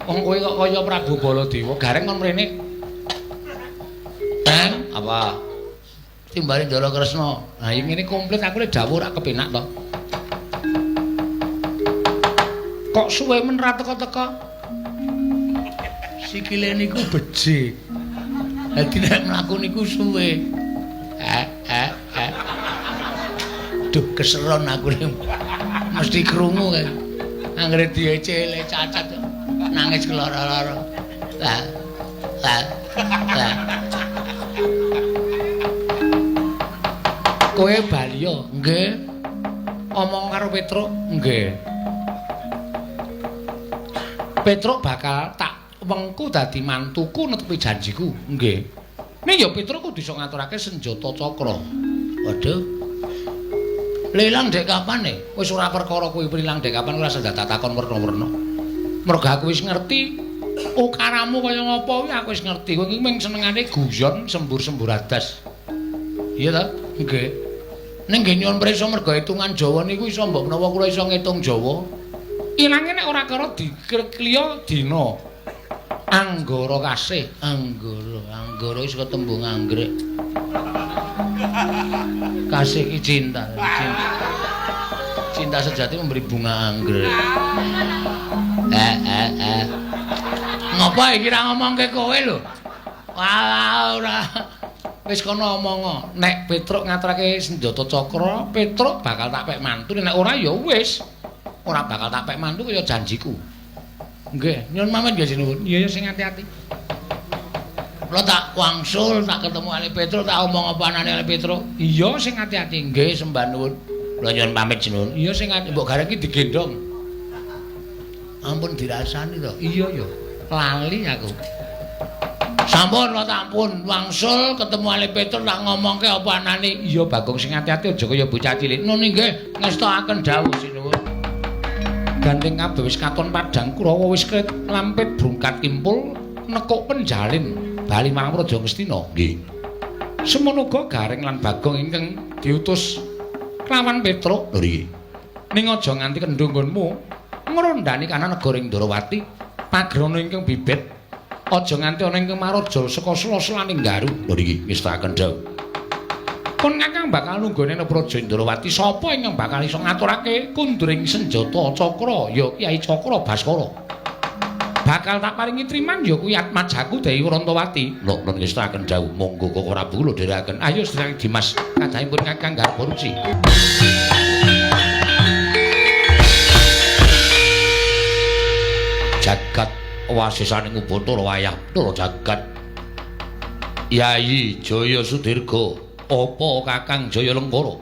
Speaker 1: Wong kowe kok kaya Prabu Baladewa, gareng kon mrene. Apa? Timbali Ndara Kresna. Nah, yen ngene komplit aku le dawuh ora kepenak to. Kok suwe men ra teka-teka? Sikile niku becik. Dadi nek mlaku niku suwe. Duh keseron aku mesti krungu kae. Anggere diecele cacat nangis keloro-loro. Lah. Kowe bali yo? Nggih. Omong karo Petruk? Nggih. Petruk bakal tak wengku dadi mantuku netepi janjiku. Nggih. Ning ya Petruk kudu iso ngaturake senjata cakra. Waduh. Lelang dek kapan e? Wis ora perkara kuwi prilang dek kapan ora usah takon werna-werna. Mergo aku wis ngerti ukaramu kaya ngapa kuwi aku wis ngerti. Kowe iki mung senengane guyon sembur-sembur adas. Iya ta? Nggih. Ning nggih nyuwun prisa mergo hitungan Jawa niku iso mbok menawa kula iso ngitung Jawa. Ilange nek ora karo dikliya dina. Anggara kasih, anggara iso tembung anggrek. Kasih iki cinta. Cinta sejati memberi bunga anggrek. Ngapa iki ra ngomongke kowe lho? Ora. Wis kono omong. Nek Petruk ngaturake senjata cakra, Petruk bakal tak pek mantu. Nek ora ya wis. Ora bakal tak pek mantu kaya janjiku. Nggih, nyuwun pamit nggih sinuwun. Iya sing ati-ati. Kula tak wangsul, tak ketemu Ali Petruk, tak omong apa anane Ali Petruk. Iya sing ati-ati. Nggih, sembah nuwun. Kula nyuwun pamit sinuwun. Iya sing ati, mbok gareng iki digendong. Ampun dirasani to. Iya ya. Lali aku. Sampun kula ampun wangsul ketemu Ali Petruk tak ngomongke apa anane. Iya Bagong sing ati-ati aja kaya bocah cilik. Nun nggih, ngestakaken dawuh sinuwun. Gandeng kabeh wis katon padhang Kurawa wis kret lampit brungkat kimpul nekuk penjalin bali marang Praja Ngastina. Nggih. Semono uga Gareng lan Bagong ingkang diutus kelawan Petruk. Lho nggih. Ning aja nganti kendho nggonmu ngrondani kana negara Indrawati pagrana ingkang bibit. Aja nganti ana ingkang maraja saka sela-selaning Garu. Lho nggih wis tak kendhau. Kon Kakang bakal nunggone nang Praja Indrawati sapa ingkang bakal iso ngaturake kundring senjata cakra ya Kyai Cakra Baskara. Bakal tak paringi triman ya kuwi Atmajaku Dewi Urantawati. Lho nun ngestaken dawuh monggo kok ora kula dherekaken. Ayo sedherek Dimas kadhahipun Kakang Garbaruci. Jagat wasisaning Ubatara wayah tur jagat. Yayi Jaya Sudirga apa Kakang Jaya Lengkara?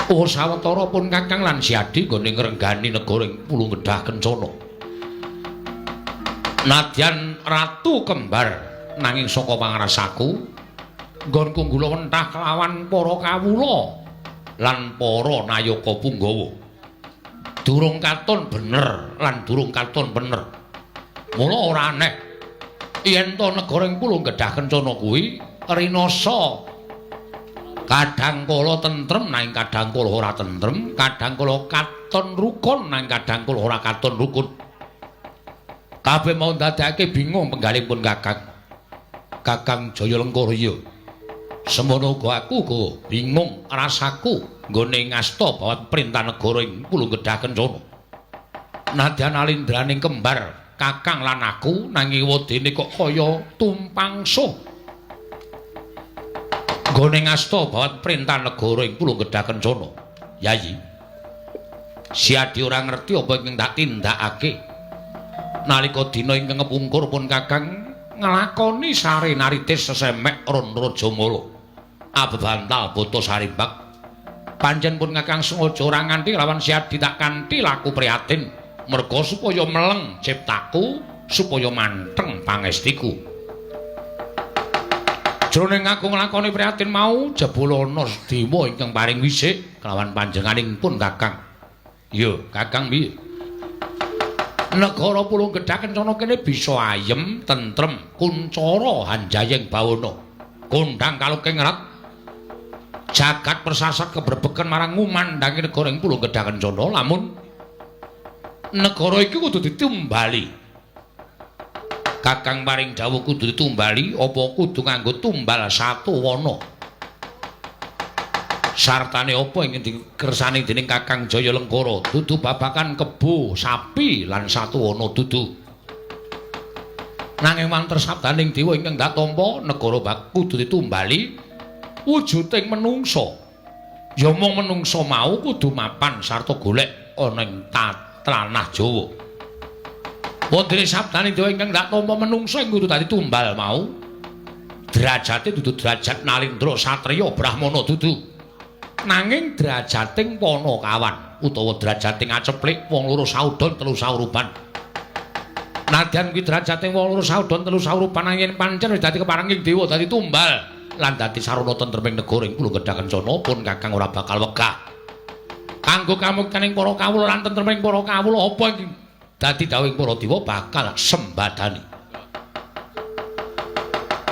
Speaker 1: Sawetara pun Kakang lan Siadi nggone ngrenggani negara ing Pulung Kedah Kencana. Nadyan ratu kembar nanging saka pangrasaku nggonku nggula wentah kelawan para kawula lan para nayaka Punggawa. Durung katon bener lan durung katon bener. Mula ora aneh yen to negara ing Pulung Kedah Kencana kuwi rinasa kadang kala tentrem nanging kadang kala ora tentrem, kadang kala katon rukun nanging kadang kala ora katon rukun. Kabeh mau ndadekake bingung penggalipun Kakang Jaya Lengkara iya. Semono uga aku go bingung rasaku nggone ngasta bawat perintah negara ing Pulung Kedah Kencana. Nadyan alindraning kembar Kakang lan aku nanging wedine kok kaya tumpang suh. Nggone ngasta bawat perintah negara ing Pulung Kedah Kencana. Yayi. Siadi ora ngerti apa ingkang tak tindakake. Nalika dina ingkang ngepungkur pun Kakang nglakoni sare naritis sesemek ron Rajamala abebantal boto sarimbak pancen pun Kakang sengaja ora nganti lawan siat ditak kanthi laku prihatin merga supaya meleng ciptaku supaya manteng pangestiku jroning aku nglakoni prihatin mau jebul ana dewa ingkang paring wisik kelawan panjenenganing pun Kakang yo Kakang piye negara Pulung Gedhah Kencana kene bisa ayem tentrem kuncara hanjayeng bawana kondhang kaluking rat jagat persasat kebrebeken marang ngumandangi negara ing Pulung Gedhah Kencana lamun negara iki kudu ditumbali Kakang paring dawuh kudu ditumbali apa kudu nganggo tumbal satu wana sartane apa ingin dikersani dening Kakang Jaya Lengkara dudu babakan kebo sapi lan satu wana dudu nanging manter sabdaning dewa ingkang datampa negara kudu ditumbali wujuding menungsa ya mung menungsa mau kudu mapan sarta golek ana ing tanah Jawa wonten sabdaning dewa ingkang datampa menungsa ing kudu dadi tumbal mau derajate dudu derajat Nalindra satriya Brahmana dudu nanging derajating Panakawan utawa derajating aceplik wong loro saudon telu saurupan nadyan kuwi derajating wong loro saudon telu saurupan nanging pancen wis dadi keparenging dewa dadi tumbal lan dadi sarana tentreming negara ing Pulung Gedhah Kencana pun Kakang ora bakal wegah kanggo kamuktaning para kawula lan tentreming para kawula apa iki dadi dawuhing para dewa bakal sembadani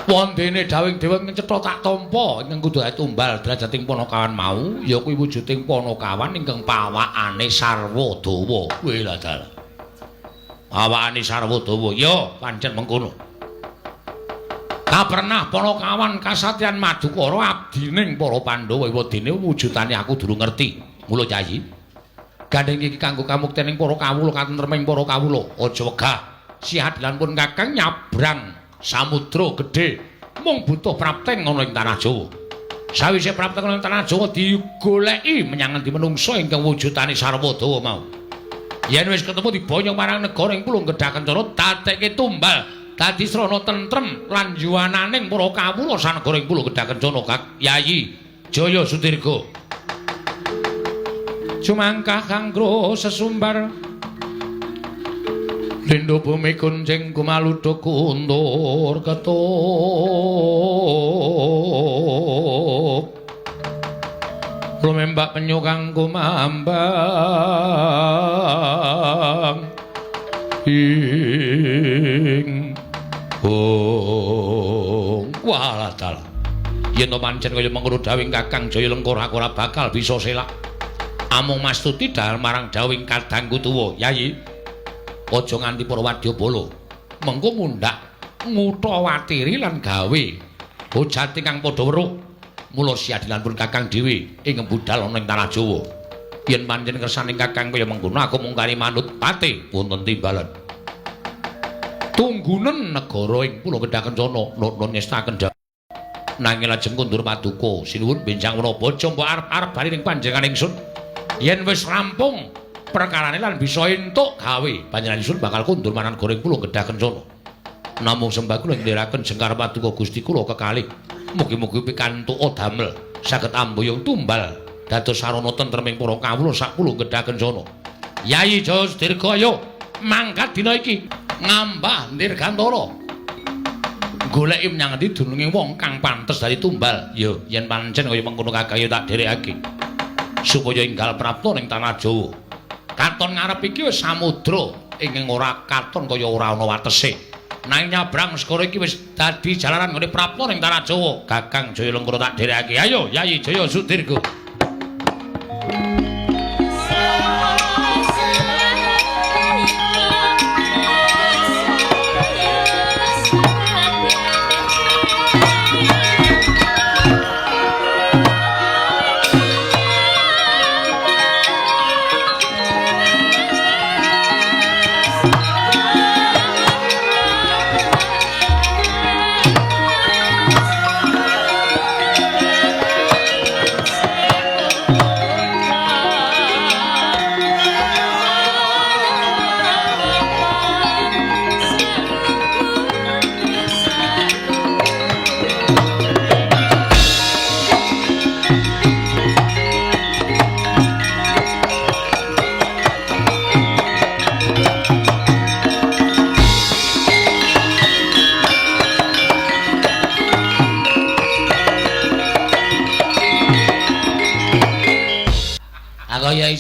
Speaker 1: wondene dawing dewa ing cetha tak tampa ingkang kudu tumbal derajating Panakawan mau ya kuwi wujuding Panakawan ingkang pawakane sarwa dawa kuwi lha dalah pawakane sarwa dawa ya pancen mengkono kapernah Panakawan kasatriyan Madukara abdining para Pandhawa wedine wujudane aku durung ngerti mula Yayi gandeng iki kanggo kamuktening para kawula katentreming para kawula aja wegah sihat lan pun Kakang nyabrang samudra gedhe mung butuh prapteng ana ing tanah Jawa sawise prapteng ana ing tanah Jawa digoleki menyang endi menungsa ingkang wujudane sarwa dawa mau yen wis ketemu dibonyong marang negara ing Pulung Gedhah Kencana dadekke tumbal dadi srana tentrem lan yuwananing para kawula sanegara ing Pulung Gedhah Kencana Kak Yayi Jaya Sudirga cumangkah kanggo sesumbar Lindho bumi kunjing kumaludha kundur ketup lumembak penyu kang kumambang ing walah dalah yen to pancen kaya mengkono dawing Kakang Jaya Lengkara aku ora bakal bisa selak amung mastuti dal marang dawing kadangku tuwa Yayi aja nganti para wadyabala mengko mundhak ngutawatiri lan gawe hojate kang padha weruh mula siadilan pun Kakang dhewe ing budal ana ing tanah Jawa yen pancen kersaning Kakang kaya mengkono aku mung kari manut pate wonten timbalan tunggunen negara ing Pulung Gedhah Kencana nun ngestaken nanging lajeng kundur paduka sinuwun benjang Wrabaja mbok arep-arep bali ning panjenengan ingsun yen wis rampung perkarane lan bisa entuk gawe panjenengan ingsun bakal kundur marang goreng Pulung Gedhah Kencana namung sembah kula ndherekaken jengkar paduka Gusti kula kekalih mugi-mugi pikantuk damel saged amboyong tumbal dados sarana tentreming para kawula sak Pulung Gedhah Kencana Yayi Jaya Sudirga ayo mangkat dina iki ngambah Dirgantara goleki menyang endi dununging wong kang pantes dadi tumbal ya yen pancen kaya mengkono kagayo tak dherekake supaya enggal prapta ning tanah Jawa katon ngarep iki wis samudra ingkang ora katon kaya ora ana watese nang nyabrang segara iki wis dadi jalaran nggone prapta ning tanah Jawa Kakang Jaya Lengkara tak dherekake ayo Yayi Jaya Sudirga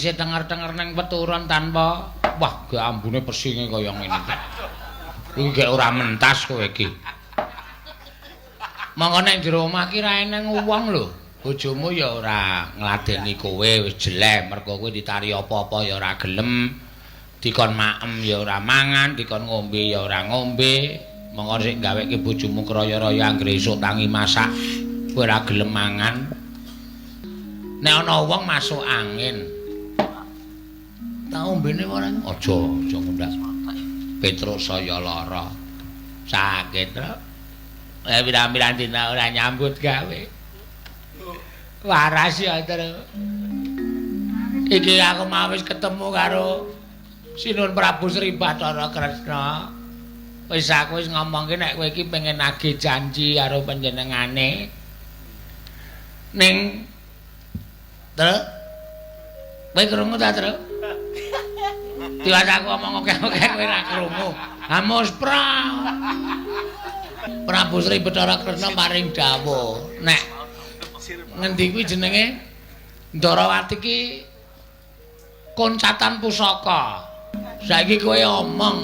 Speaker 3: isih tenger-tenger ning peturon tanpa wah ge ambune pesinge kaya ngene iki. Iki gek ora mentas kowe iki. Monggo nek jero omah ki ra eneng wong lho. Bojomu ya ora ngladeni kowe wis jelek mergo kowe ditari apa-apa ya ora gelem. Dikon maem ya ora mangan, dikon ngombe ya ora ngombe. Monggo sik gaweke bojomu kraya-raya anggere esuk tangi masak, kowe ora gelem mangan. Nek ana wong masuk angin. Tak ombene ora. Aja ngundhak. Petruk saya lara. Sakit, Tru. Pirang-pirang dina ora nyambut gawe. Waras ya, Tru. Iki aku mau wis ketemu karo Sinun Prabu Sri Bathara Kresna. Wis aku wis ngomongke nek kowe iki pengen nagih janji karo panjenengane. Ning Tru. Kowe krungu ta, Tru? Diwas aku ngomong oke-oke kowe ora krungu. Hamus Prabu Sri Bathara Kresna paring dawuh nek ngendi kuwi jenenge Ndarawati ki koncatan pusaka. Saiki kowe omong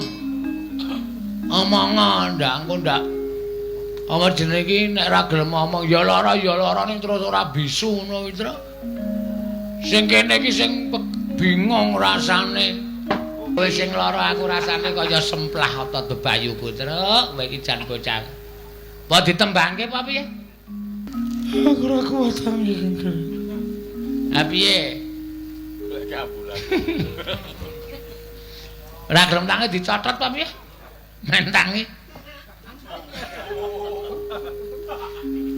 Speaker 3: ndak engko ndak apa jenenge iki nek ora gelem omong ya lara ning terus ora bisu ngono kuwi, Tru. Sing kene iki sing bingung rasane. Kowe sing lara aku rasane kaya semplah ata debayuku, Tru. Kowe iki jan bocah. Apa ditembangke apa piye?
Speaker 4: Aku ora kuat tangi.
Speaker 3: Ha piye? Ora gelem tangi dicotot apa piye? Men tangi.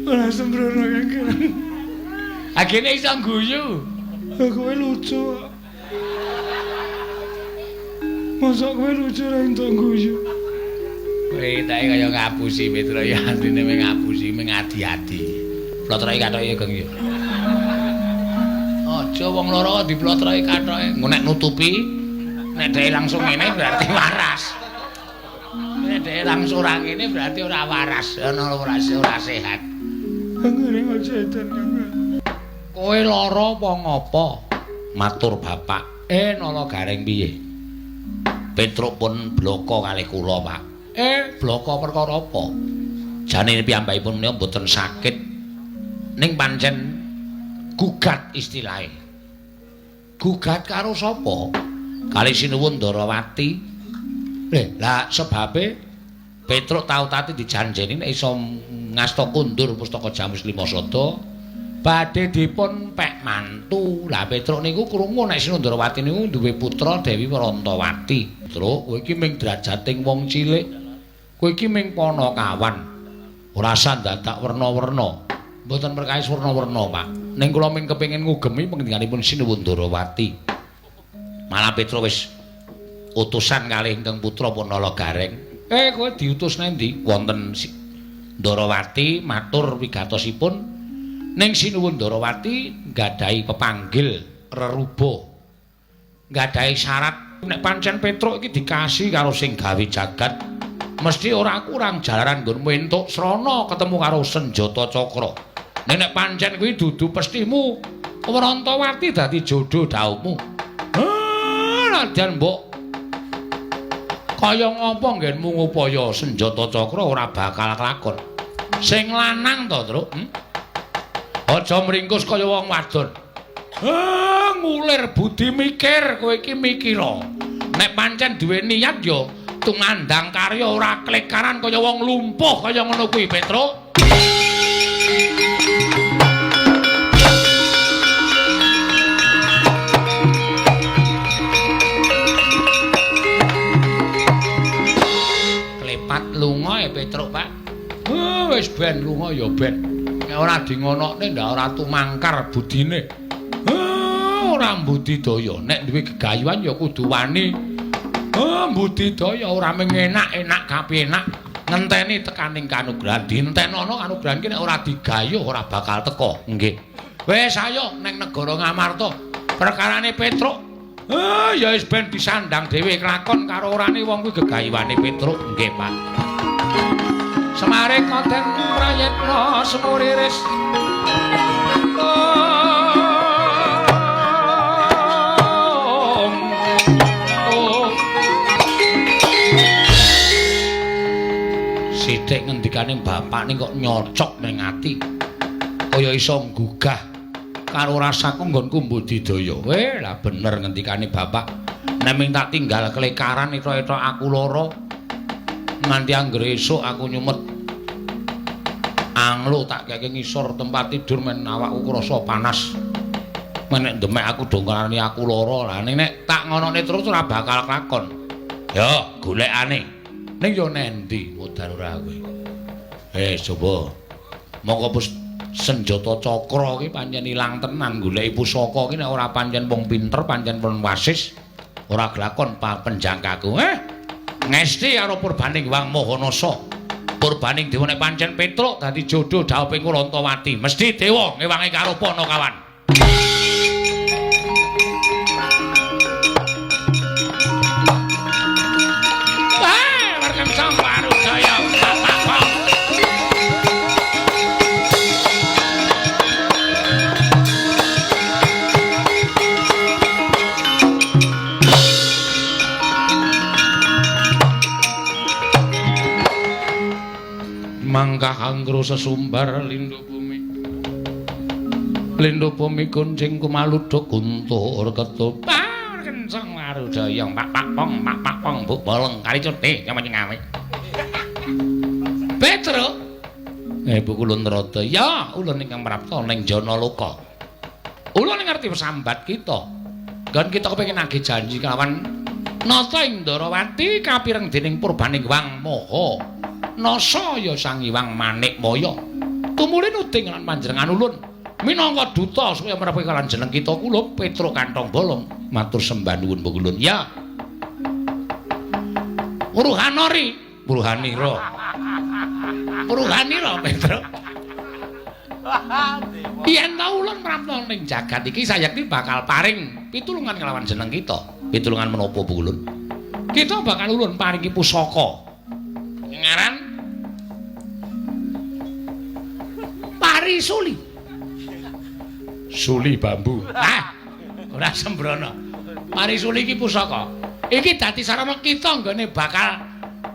Speaker 4: Ora sembrono kan.
Speaker 3: Agene iso guyu.
Speaker 4: Kowe lucu. Masa kowe lucu ra entuk guyu.
Speaker 3: Kowe tak kaya ngapusi Mitra ya artine mung ngapusi mung adi-adi. Plotroke kathoke Geng ya. Aja wong loro diplotroke kathoke. Engko nek nutupi nek dhek langsung ngene berarti waras. Nek dhek langsung ora ngene berarti ora waras, ana ora sehat.
Speaker 4: Anggere aja edan.
Speaker 3: Kowe lara apa ngopo? Matur Bapak. Nala Gareng piye? Petruk pun bloko kalih kula, Pak. Bloko perkara apa? Jane piyambakipun menika mboten sakit. Ning pancen gugat istilahe. Gugat karo sapa? Kalih Sinuwun Ndarawati. Lah sebabe Petruk tau tati dijanjeni nek iso ngasta kundur pustaka Jamus Lima Sada badhe dipun pek mantu. Lah Petruk niku krungu nek Sinuwun Ndarawati niku duwe putra Dewi Warantawati. Truk kowe iki ming drajating wong cilik. Kowe iki ming Panakawan. Ora usah dadak werna-werna. Mboten perkawis werna-werna, Pak. Ning kula ming kepengin ngugemi pangendikaanipun Sinuwun Ndarawati. Malah Petruk wis utusan kalih ingkang putra Punala Gareng. Kowe diutus nendi? Wonten Ndarawati matur wigatosipun ning Sinuwun Ndarawati nggadahi pepanggil reruba. Nggadahi syarat nek pancen Petruk iki dikasih karo sing gawe jagat, mesti ora kurang jalaran nggonmu entuk srana ketemu karo senjata cakra. Nek pancen kuwi dudu pestimu, Warantawati dadi jodoh daumu. Nadyan mbok kaya ngapa nggenmu ngupaya senjata cakra ora bakal kelakon. Sing lanang to, Truk. Aja mringkus kaya wong wadon. Ngulir budi mikir, kowe iki mikira. Nek pancen duwe niat ya tumandang karya ora klekaran kaya wong lumpuh kaya ngono kuwi, Petruk. Klepat lunga ya Petruk, Pak. Wis ben lunga ya ben. Nek ora dingonokne ndak ora tumangkar budine. Ora mbudidaya. Nek duwe gegayuhan ya kudu wani. Mbudidaya ora mung enak-enak kapenak. Ngenteni tekaning kanugrahan. Dintenana kanugrahan ki nek ora digayuh ora bakal teka. Nggih. Wis ayo ning negara Ngamarta. Perkarane Petruk. Ya wis ben disandang dhewe kelakon karo orane wong kuwi gegayuhane Petruk. Nggih, Pak. Semare konten prayitna semuriris.
Speaker 1: Dek ngendikane bapak ning kok nyocok ning ati. Kaya iso nggugah karo rasaku nggonku mbudidaya. Lah bener ngendikane bapak. Nek ming tak tinggal kelekaran ito-ito aku lara. Nganti anggere esuk aku nyumet. Anglo tak keke ngisor tempat tidur men awakku krasa panas. Menek demek aku dongkarani aku lara. Lah nek tak ngonone terus ora bakal kakon. Ya, golekane. Ning yo nendi modal ora kowe. Coba. Monggo pus senjata cakra iki pancen ilang tenan goleki pusaka iki nek ora pancen wong pinter, pancen wong wasis, ora glakon penjangkaku. Ngesti karo Purbaning Wang Mahanasa. Purbaning dewa nek pancen Petruk dadi jodoh dhawuhing Kurantawati, mesti dewa ngewangi karo Panakawan. Mangkah anggro sesumbar lindhu bumi kuncing kumaludha guntur ketupar kencang marudaya pak pong buk bolong kali cuti nyamanya ngawe Petro Bu Kulun Rada ya ulun ingkang prapta ning Janaloka ulun ngerti pesambat kita kan kita kepengin nagih janji kelawan nata ing Ndarawati kapireng dening Purbaning Wang Maha Nasa ya Sang Hyang Manikmaya tumulin uding lan panjenengan ulun minangka duta supaya merepi kalan jeneng kita kula Petruk Kantong Bolong matur sembah nuwun Bu Kulun ya Puruhanira Petruk yen ta ulun prapta ning jagat iki sayekti bakal paring pitulungan kelawan jeneng kita pitulungan menapa Bu Kulun kita bakal ulun paringi pusaka ngaran Parisuli Suli bambu ora sembrono Parisuli iki pusaka iki dadi sarana kita nggone bakal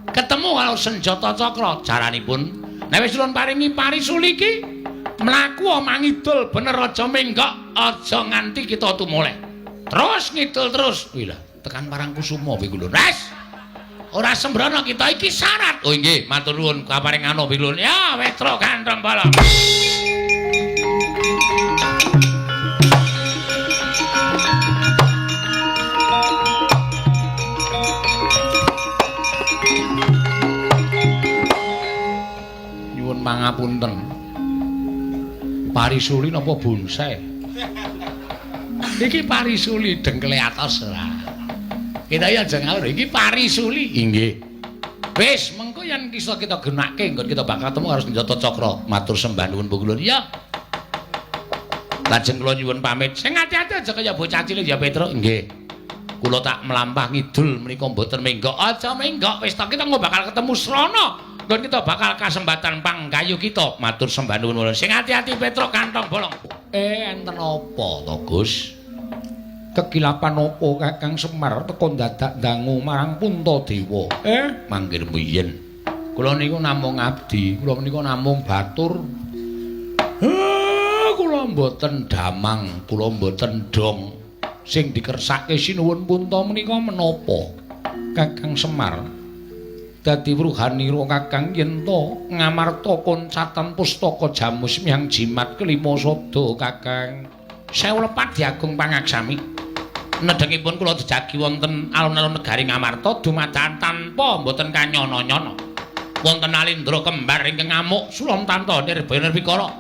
Speaker 1: ketemu karo senjata cakra jaranipun nek wis ulun paringi Parisuli iki mlaku mangidul bener aja menggok aja nganti kita tumoleh terus ngidul terus wih lah tekan Parangkusuma kowe Kulun ora sembrono kita iki syarat. Oh nggih, matur nuwun kaparingana Pilun. Ya, Petruk Kantong Bolong. Nyuwun pangapunten. Parisuli napa bonsai? Iki Parisuli dengkele atos ora. Kita ya aja ngawur iki Parisuli. Inggih. Wis mengko yen bisa kita genake engko kita bakal ketemu harus senjata cakra. Matur sembah nuwun Bu Kulun. Ya. Lajeng kula nyuwun pamit. Sing ati-ati aja kaya bocah cilik ya Petruk. Nggih. Kula tak melampah ngidul menika mboten menggok. Aja menggok wis ta kita bakal ketemu srana. Engko kita bakal kasembatan panggayu kita. Matur sembah nuwun. Sing ati-ati Petruk Kantong Bolong. Enten apa to, Gus? Kekilapan apa Kakang Semar teka dadak dangu marang Puntadewa? Mangkir mbiyen. Kula niku namung abdi, kula menika namung batur. Kula mboten damang, kula mboten dong. Sing dikersake sinuwun Punta menika menapa? Kakang Semar dadi Wruhanira Kakang yen to ngamarta koncatan pustaka Jamus Miang Jimat kelima sada Kakang. Sewu lepat diagung pangaksami. Nedhengipun kula dijagi wonten alun-alun negari Ngamarta dumadakan tanpa mboten kanyana-nyana. Wonten Alindra kembar ingkang ngamuk sulon tanto nirbaya nirwikara.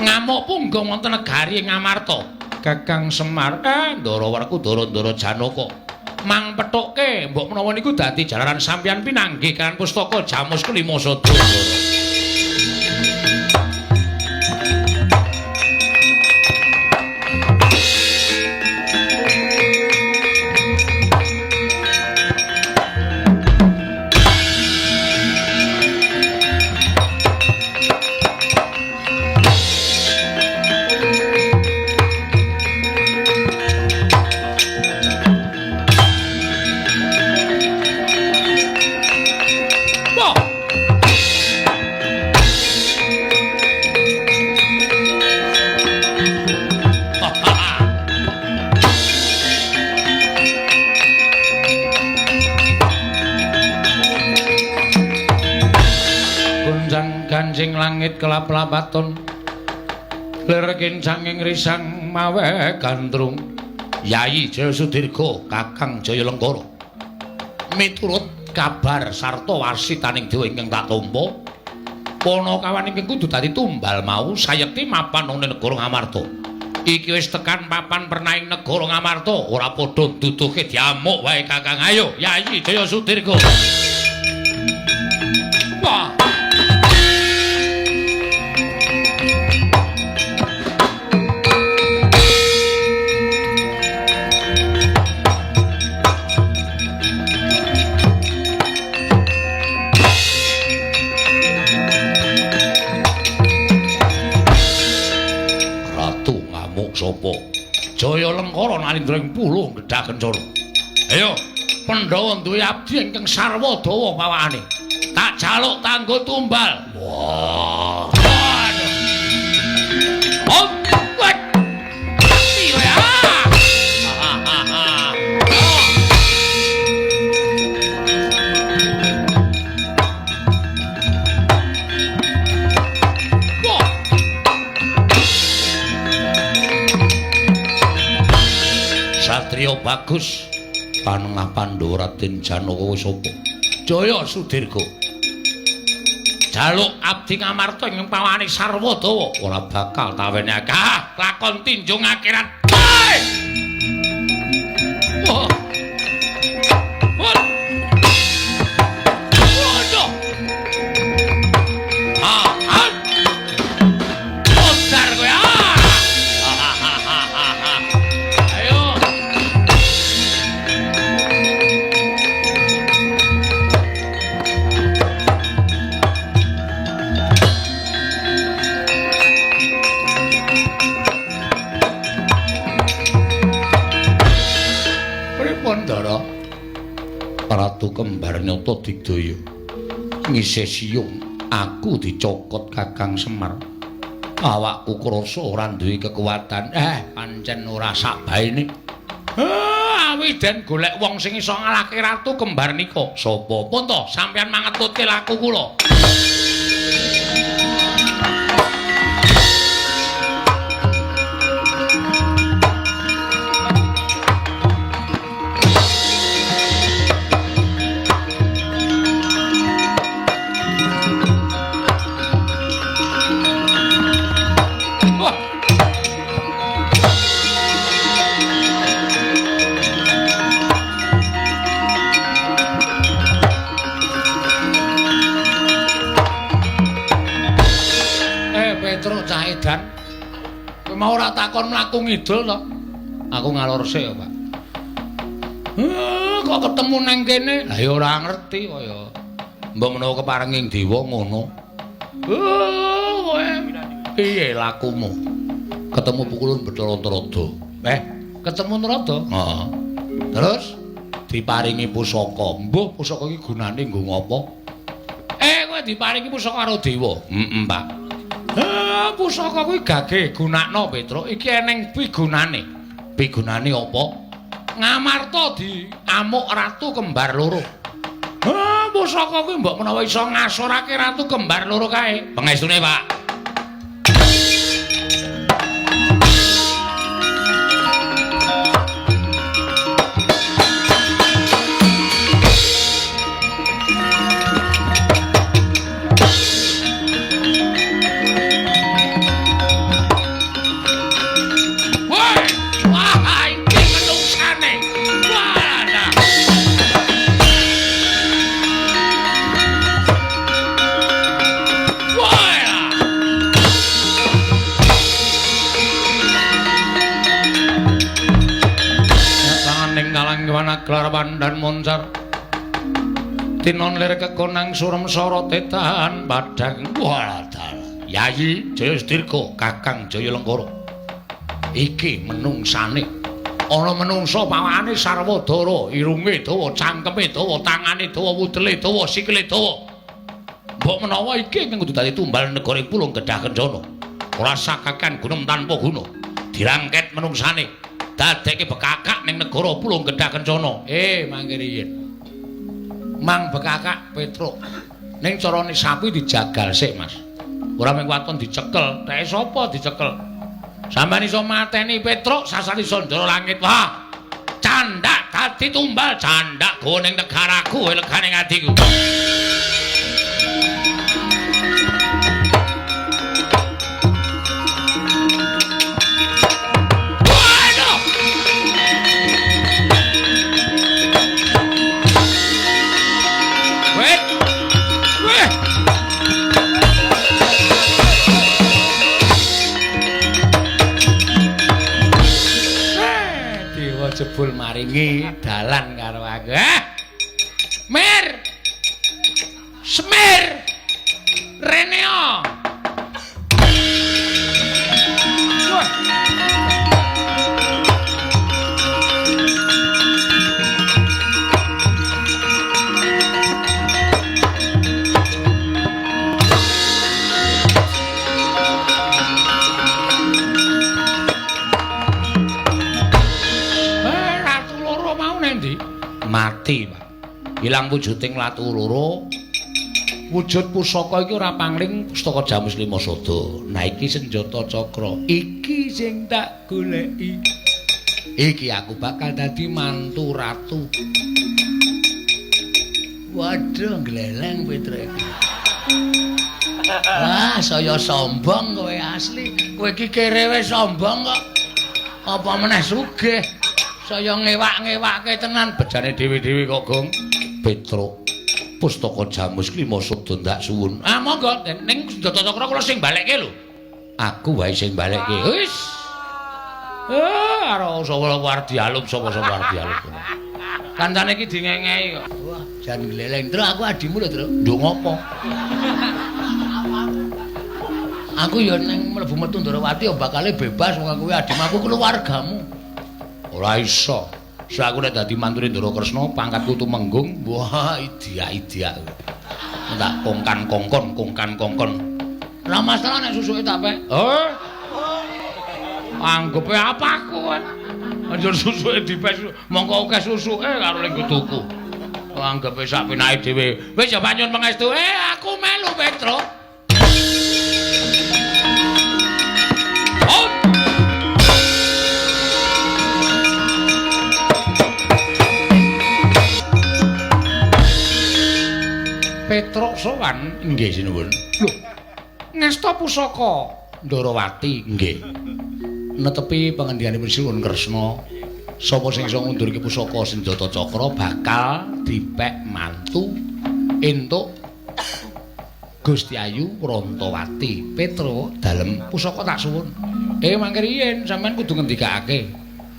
Speaker 1: Ngamuk punggung wonten negari Ngamarta. Kakang Semar, Ndara Werkudara Janaka. Mang pethuke mbok menawa niku dadi jalaran sampeyan pinanggih kan pustaka Jamus kelima sada. ganjing langit kelap-lapaton lir kincang ing risang mawe gandrung Yayi Jaya Sudirga Kakang Jaya Lenggara miturut kabar sarta wasitaning dewa ingkang tak tampa Panakawan ingkang kudu dadi tumbal mau sayekti mapan ing negara Ngamarta iki wis tekan papan pernahing negara Ngamarta ora padha duduhke diamuk wae Kakang ayo Yayi Jaya Sudirga wah sapa Jaya Lenggara nalindring puluh gedha kencana ayo Pandhawa duwe abdi ingkang sarwa dawa pawakane tak jaluk tanggo tumbal wah Satrio bagus panengah Pandhawa Raden Janaka wis apa Jaya Sudirga jaluk abdi Ngamarta ing pawakane sarwa dawa ora bakal taweni akeh lakon tinjung akhirat Ratu kembar nyata digdaya ngisih siyung aku dicokot Kakang Semar awakku krasa ora duwe kekuatan pancen ora sak baene awiden golek wong sing iso ngalahke ratu kembar nika sapa pun to sampeyan mangetutke laku kula Edan kowe mau ora takon mlaku ngidul to aku ngalor sik ya Pak kok ketemu nang kene lah ya ora ngerti kaya mbok menawa keparenging dewa ngono kowe piye lakumu ketemu pukulun Bathara Antarada ketemu Antarada heeh terus diparingi pusaka mbuh pusaka iki gunane nggo ngopo kowe diparingi pusaka karo dewa Pak pusaka kuwi gage gunakno Petruk iki eneng pigunane pigunane apa Ngamarta diamuk ratu kembar loro pusaka kuwi mbok menawa iso ngasorake ratu kembar loro kae pangestune Pak Gelar Pandan Moncar tinon lir kekonang surem sara tetahan padhang waladal Yayi Jaya Sudirga Kakang Jaya Lenggara iki menungsane ana menungsa pawakane sarwa dara irunge dawa cangkeme dawa tangane dawa wudele dawa sikile dawa mbok menawa iki ingkang kudu dadi tumbal negara Pulung Gedhah Kencana ora sakakan gunung tanpa guna dirangket menungsane dadekke bekakak ning negara Pulung Gedhah Kencana. Mangke riyen. Mang bekakak Petruk. Ning carane sapi dijagal sik, Mas. Ora mung waton dicekel, teke sapa dicekel? Sampeyan iso mateni Petruk sasari Sandara Langit. Wah. Candak dadi tumbal, candak go ning negaraku, legane atiku. Jebul maringi dalan karo aku. Mir. Semir. Reneo. Mati, Pak. Ilang wujuding Ratu loro. Wujud pusaka iki ora pangling Pustaka Jamus Lima Sada. Nah iki senjata cakra. Iki sing tak goleki. Iki aku bakal dadi mantu ratu. Waduh, gleleng Petruk. Wah, saya sombong kowe asli. Kowe iki kerewe sombong kok. Apa meneh sugih. Saya ngewak-ngewakke tenan bejane dhewe-dhewe kok, Gong. Petruk. Pustaka Jamus Lima Sada ndak suwun. Ah, monggo ning senjata cakra kula sing balekke lho. Aku wae sing balekke. Wis. Karo sapa wardi alum sapa-sapa wardi alum. Kancane iki dingengei kok. Wah, jan gleleng. Terus aku adimu lho, Tru. Nduk ngopo? Aku ya ning mlebu metu Ndarawati ya bakale bebas wong kuwi adimu aku keluargamu. Ora iso. Sak aku nek dadi mantune Ndara Kresna pangkatku tumenggung. Wah, idia-idia. Tak kongkan-kongkon. Ora masalah nek susuke tak pek. Anggepe apa aku kan? Anjur susuke dipes mongko akeh susuke karo ning tuku. Anggepe sak penake dhewe. Wis ya panyun pangestu. Aku melu Petruk. Petruk sowan nggih sinuwun. Lho. Ngesta pusaka Ndarawati nggih. Netepi pangendikaning Sinuwun Kresna, sapa sing iso ngundurke pusaka senjata cakra bakal dipek mantu entuk Gusti Ayu Rantawati. Petruk dalem pusaka tak suwun. Mangke riyen sampean kudu ngendikake.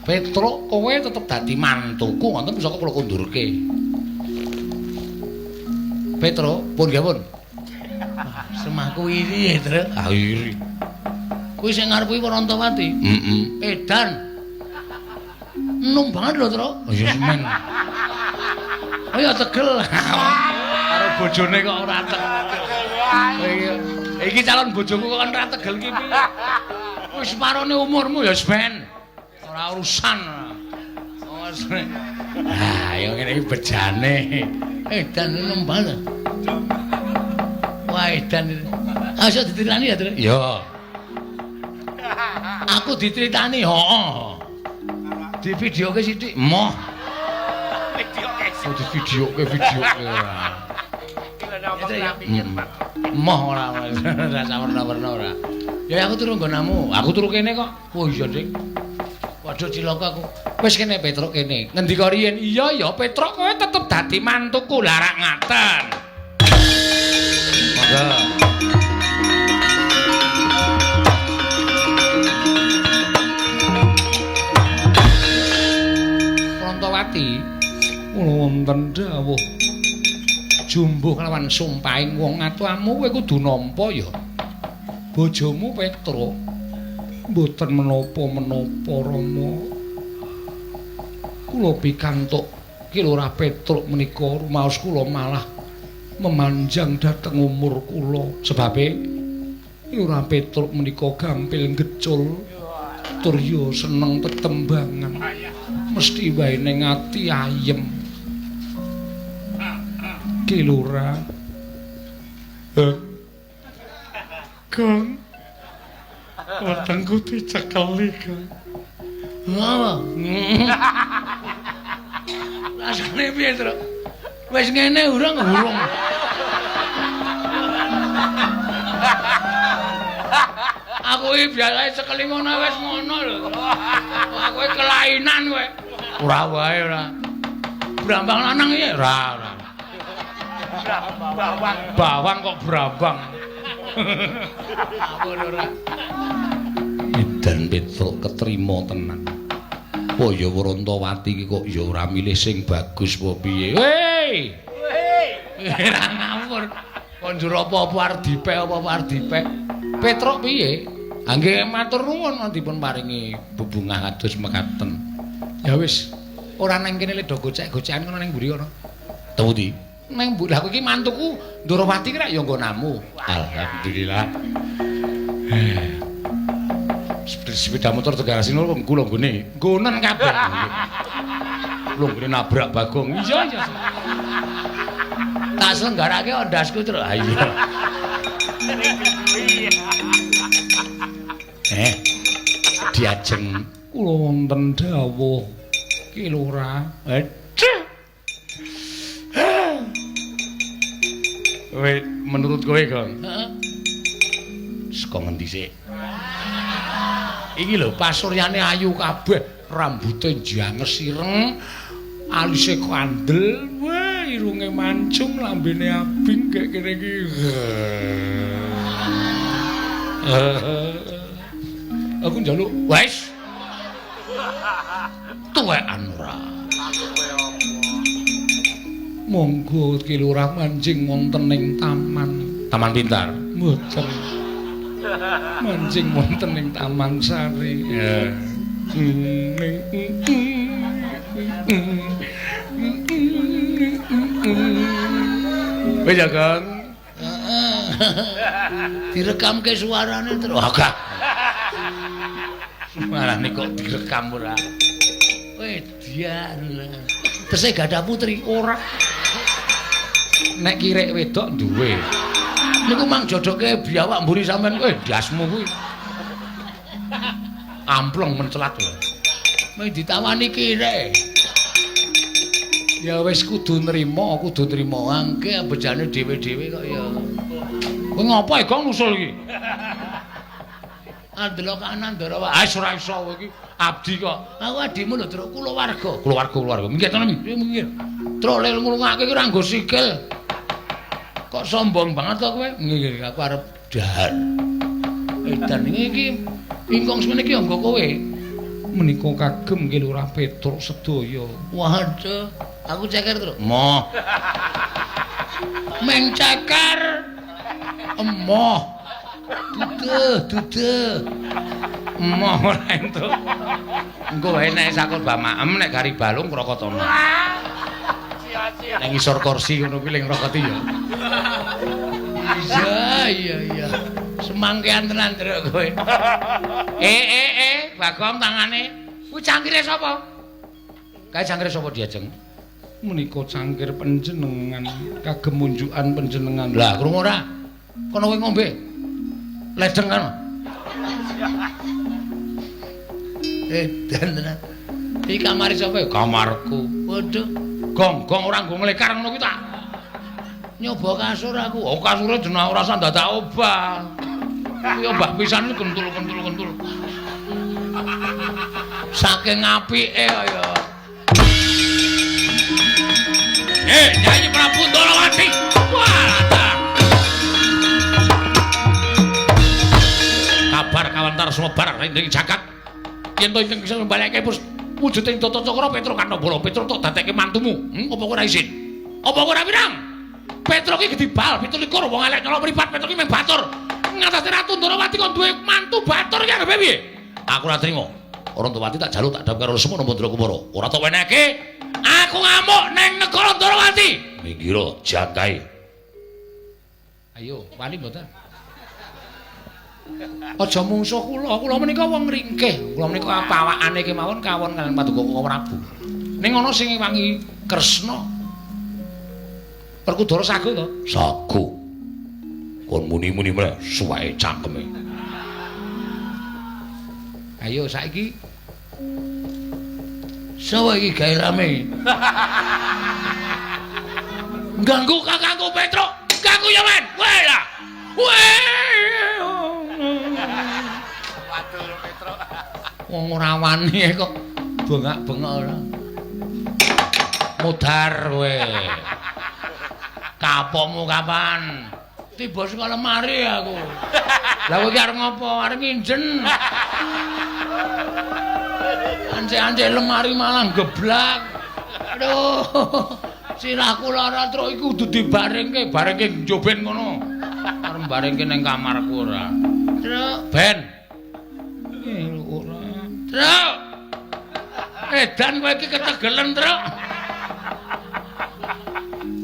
Speaker 1: Petruk kowe tetep dadi mantuku wonten pusaka kula kundurke. Petruk, pun nggih pun. Semahku iri ya, Tru. Ah iri. Kuwi sing ngarep kuwi Rantawati. Edan. Enom banget lho, Tru. Oh ya semen. Oh ya tegel. Karo bojone kok ora tegel. Iki calon bojoku kok ora tegel ki piye? Wis separone umurmu ya semen. Ora urusan. Ah, ya ngene iki bejane. Edan enom banget. Wah, edan. Aja ditirani ya, Tru? Ya. Aku dicritani, heeh. Di videoke sithik, moh. Di videoke. Moh ora rasa warna-warna ora. Ya aku turu nggonamu. Aku turu kene kok. Oh iya, Dik. Waduh cilaka aku. Wis kene Petruk kene. Ngendika riyen, "Iya ya Petruk kowe tetep dadi mantuku." Larak ngaten. Monggo. Rantawati, kula wonten dawuh jumbuh kelawan sumpahing wong atuamu kowe kudu nampa ya. Bojomu Petruk mboten menapa-menapa Rama. Kula pikantuk Kilora Petruk menika rumaos kula malah memanjang dhateng umur kula. Sebabe Kilora Petruk menika gampil gecul tur ya seneng tetembangan. Mesti wae ning ati ayem. Kilora.
Speaker 4: Gong. Wetengku dicekeli, Gong.
Speaker 3: Ngapa? Rasane piye, Tru? Wis ngene urung. Aku iki biasae cekeli ngono wis ngono lho. Aku iki kelainan kowe. Ora wae ora. Brambang lanang iki ora. Bawang kok brambang. Apa ora? Edan Petruk ketrima tenan. Oh ya Wrontowati iki kok ya ora milih sing bagus apa piye. Hei. Ora ngawur. Kon njur apa-apa arep dipek apa-apa arep dipek. Petruk piye? Nggih matur nuwun dipun paringi bebungah kados mekaten. Ya wis, ora nang kene le do gocek-gocekan ngono ning mburi ana. Temuti. Nang mburi aku iki mantuku Ndorowati ki rak ya nggonamu. Alhamdulillah. Sepeda motor tegarasi ngono kula nggone. Nggonen kabeh. Lho nggone nabrak Bagong. Iya. Tak selenggarake ondasku terus. Ha iya. Diajeng kula wonten dawuh ki Lurah. Kowe menurut kowe, Gong? Heeh. Saka ngendi sik? Iki lho pasuryane ayu kabeh, rambute janges ireng, alise kandel, wah irunge mancung, lambene abing kayak kene iki. Aku njaluk, wes. Tuwekan ora. Monggo Ki Lurah mancing wonten ing taman. Taman Pintar. Mboten. Mancing wonten ing Taman Sari. Ya. Wis ya, Kang. Heeh. Direkamke suarane terus. Agak. Suarane kok direkam ora. Wedian. Tesih gadah putri ora. Nek kirek wedok duwe. Niku mang jodoke biawak mburi sampean kowe dasmu kuwi. Amplong mencelat lho. Kowe ditawani kirek. Ya wis kudu nrimo. Angke bejane dhewe-dhewe kok ya. Kowe ngopo e Gong nusul iki? Andelok kanan Ndarawa. Ah ora iso kowe iki abdi kok. Aku adimu lho, Truk, kulawarga. Kulawarga. Minggir to, minggir. Truk lel ngrungake iki ora nggo sikil. Kok sombong banget kok kowe? Nggih, aku arep dahar. Edan iki ingkang semene iki anggo kowe. Menika kagem Ki Lurah Petruk sedaya. Waduh, aku ceker terus. Moh. Meng ceker. Emoh. Duduh. Emoh ora entuk. Engko wae nek sakon bamaem nek gari balung krokotono. Nang isor kursi ngono kuwi ling rokoti ya. Iya. Semangkean tenan Truk kowe. Bagong tangane. Kuwi cangkire sapa? Kae cangkire sapa diajeng? Menika cangkir panjenengan kagem unjukan panjenengan. Lah, krungu ora? Kono kowe ngombe. Ledeng kan. Tenan. Iki kamare sapa? Kamarku. Waduh. Gong ora nggo nglekar ngono kuwi ta. Nyoba kasur aku. Oh, kasure jeneng ora usah dadak obah. Kuwi obah pisan kentul. Saking apike kaya. Nyanyi Prabu Ndorowati. Wah, kabar kawantar sumebar ing jagat. Yen to ingkang bisa mbalekake wujuding Tata Cakra Petruk Kanambala. Petruk tok dadekke mantumu. Apa kowe ora izin? Apa kowe ora wirang? Petruk iki gedibal 17 wong elek nyolok mripat. Petruk iki mung batur. Ngatasé Ratu Ndorowati kok duwe mantu batur ki anggepe piye? Aku ora trima. Wrontowati tak jaluk tak dhawuh karo Semana Mandra Kumara. Ora tak wenehke. Aku ngamuk ning negara Ndorowati. Minggir jangkae. Ayo, wani mboten? Aja mungsuh kula menika wong ringkih. Kula menika pawakane kemawon kawon kaliyan Paduka Prabu. Ning ana sing wangi Kresna. Perkudara sagu to? Sagu.
Speaker 1: kon muni-muni meneh suwae cangkeme.
Speaker 3: Ayo saiki. Sawa iki gawe rame. Ganggu kakangku Petro. Ganggu ya men. Weh lah. Weh. Waduh Petro. Wong ora wani kok bengak-bengok ora. Mudhar kowe. Kapokmu kapan? Tiba saka lemari aku. Lah kowe iki arep ngopo? Arep nginjen. Anje-anje lemari malah geblak. Aduh. Sirahku lara truk iku kudu dibarengke, barengke njoben ngono. Arep barengke ning kamarku ora. Truk, Ben. Ora. Truk. Edan kowe iki ketegelen, Truk.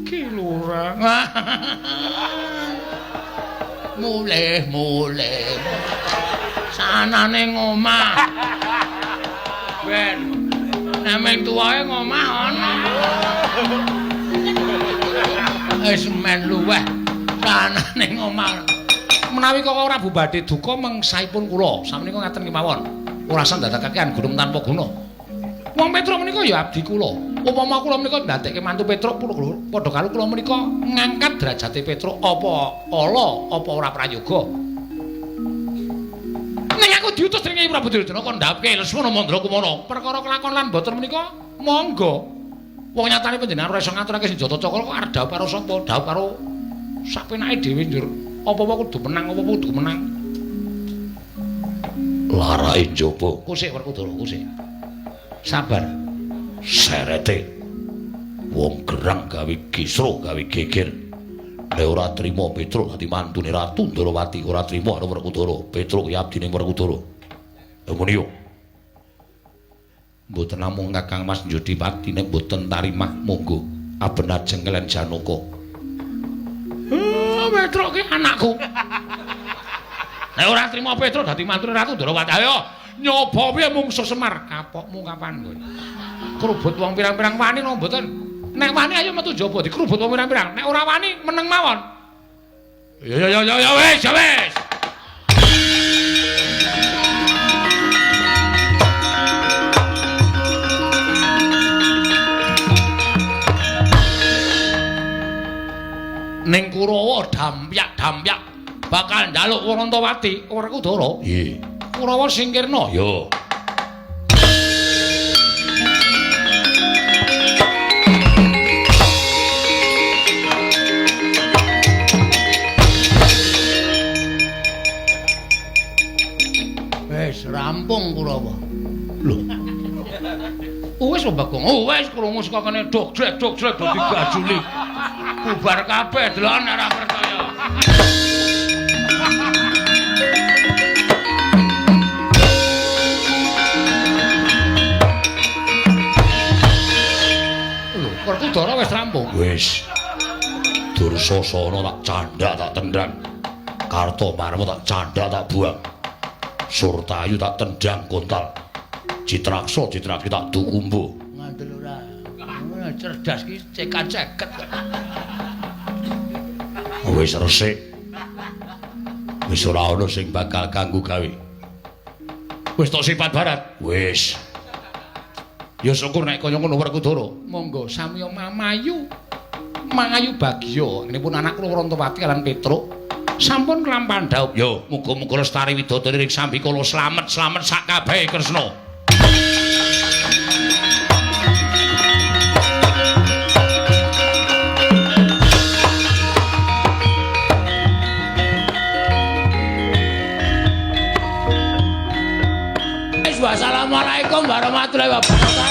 Speaker 3: Ki lurah. Mulih. Sanane ngomah. Ben. Nemeng tuwae ngomah ana. Wis men luweh. Sanane ngomah. Menawi kok ora bubade duka mengsaipun kula, samenika ngaten kemawon. Ora sandhataken gunung tanpa guna. Wong Petruk menika ya abdi kula. Upama kula menika ndadekke mantu Petruk padha karo kula menika ngangkat derajate Petruk apa ala apa ora prayoga. Ning aku diutus dening Nyai Prabu Duryudana kon ndhapke Lesmana Mandra Kumara. Perkara kelakon lan boten menika monggo. Wong nyatane panjenengan ora iso ngaturake senjata cakra kok arep dhawuh karo sapa? Dhawuh karo sapenake dhewe njur. Apa-apa kudu menang, apa-apa kudu menang.
Speaker 1: Larae njaba.
Speaker 3: Kusik Werkudara, kusik. Sabar.
Speaker 1: Serete. Wong gerang gawe kisra gawe geger. Nek ora trima Petruk dadi mantune Ratu Ndrawati, ora trima karo Werkudara. Petruk ya abdine Werkudara. Ngono yo. Mboten namung Kakang Mas Jodipati nek mboten tarimah monggo abenajeng kalian Janaka.
Speaker 3: Petruk ki anakku. Nek ora trima Petruk dadi mantune Ratu Ndrawati, ayo nyoba piye mungsuh Semar. Kapokmu kapan kowe? Krubut wong pirang-pirang wani no mboten. Nek wani ayo metu jaba dikrubut wong pirang-pirang. Nek ora wani meneng mawon. Ya wis. Ning Kurawa dampyak bakal njaluk Warantawati Werkudara.
Speaker 1: Nggih.
Speaker 3: Kurawa singkirna.
Speaker 1: Yo.
Speaker 3: Wis rampung Kurawa.
Speaker 1: Lho.
Speaker 3: Wis Bagong. Wis krungu saka kene dogdrek dadi gajuli. Bubar kabeh delok nek ora percaya. Lho, Werkudara wis rampung.
Speaker 1: Wis. Dursasana tak candhak tak tendang. Kartomarma tak candhak tak buang. Surtayu tak tendang kontal. Citraksa citraki tak dukumbu.
Speaker 3: Ngandel ora. Cerdas ki cekat-ceket.
Speaker 1: Wis resik. Wis ora ana sing bakal kanggo gawe. Wis tok sifat barat. Wis. Ya syukur nek kaya ngono Werkudara.
Speaker 3: Monggo samiya mamayu. Mangayu bagya nipun anak kula Warantawati lan Petruk. Sampun kelampahan dhaup.
Speaker 1: Yo, muga-muga Lestari Widodari ring sambikala slamet sak kabehe Kresna.
Speaker 3: Assalamualaikum warahmatullahi wabarakatuh.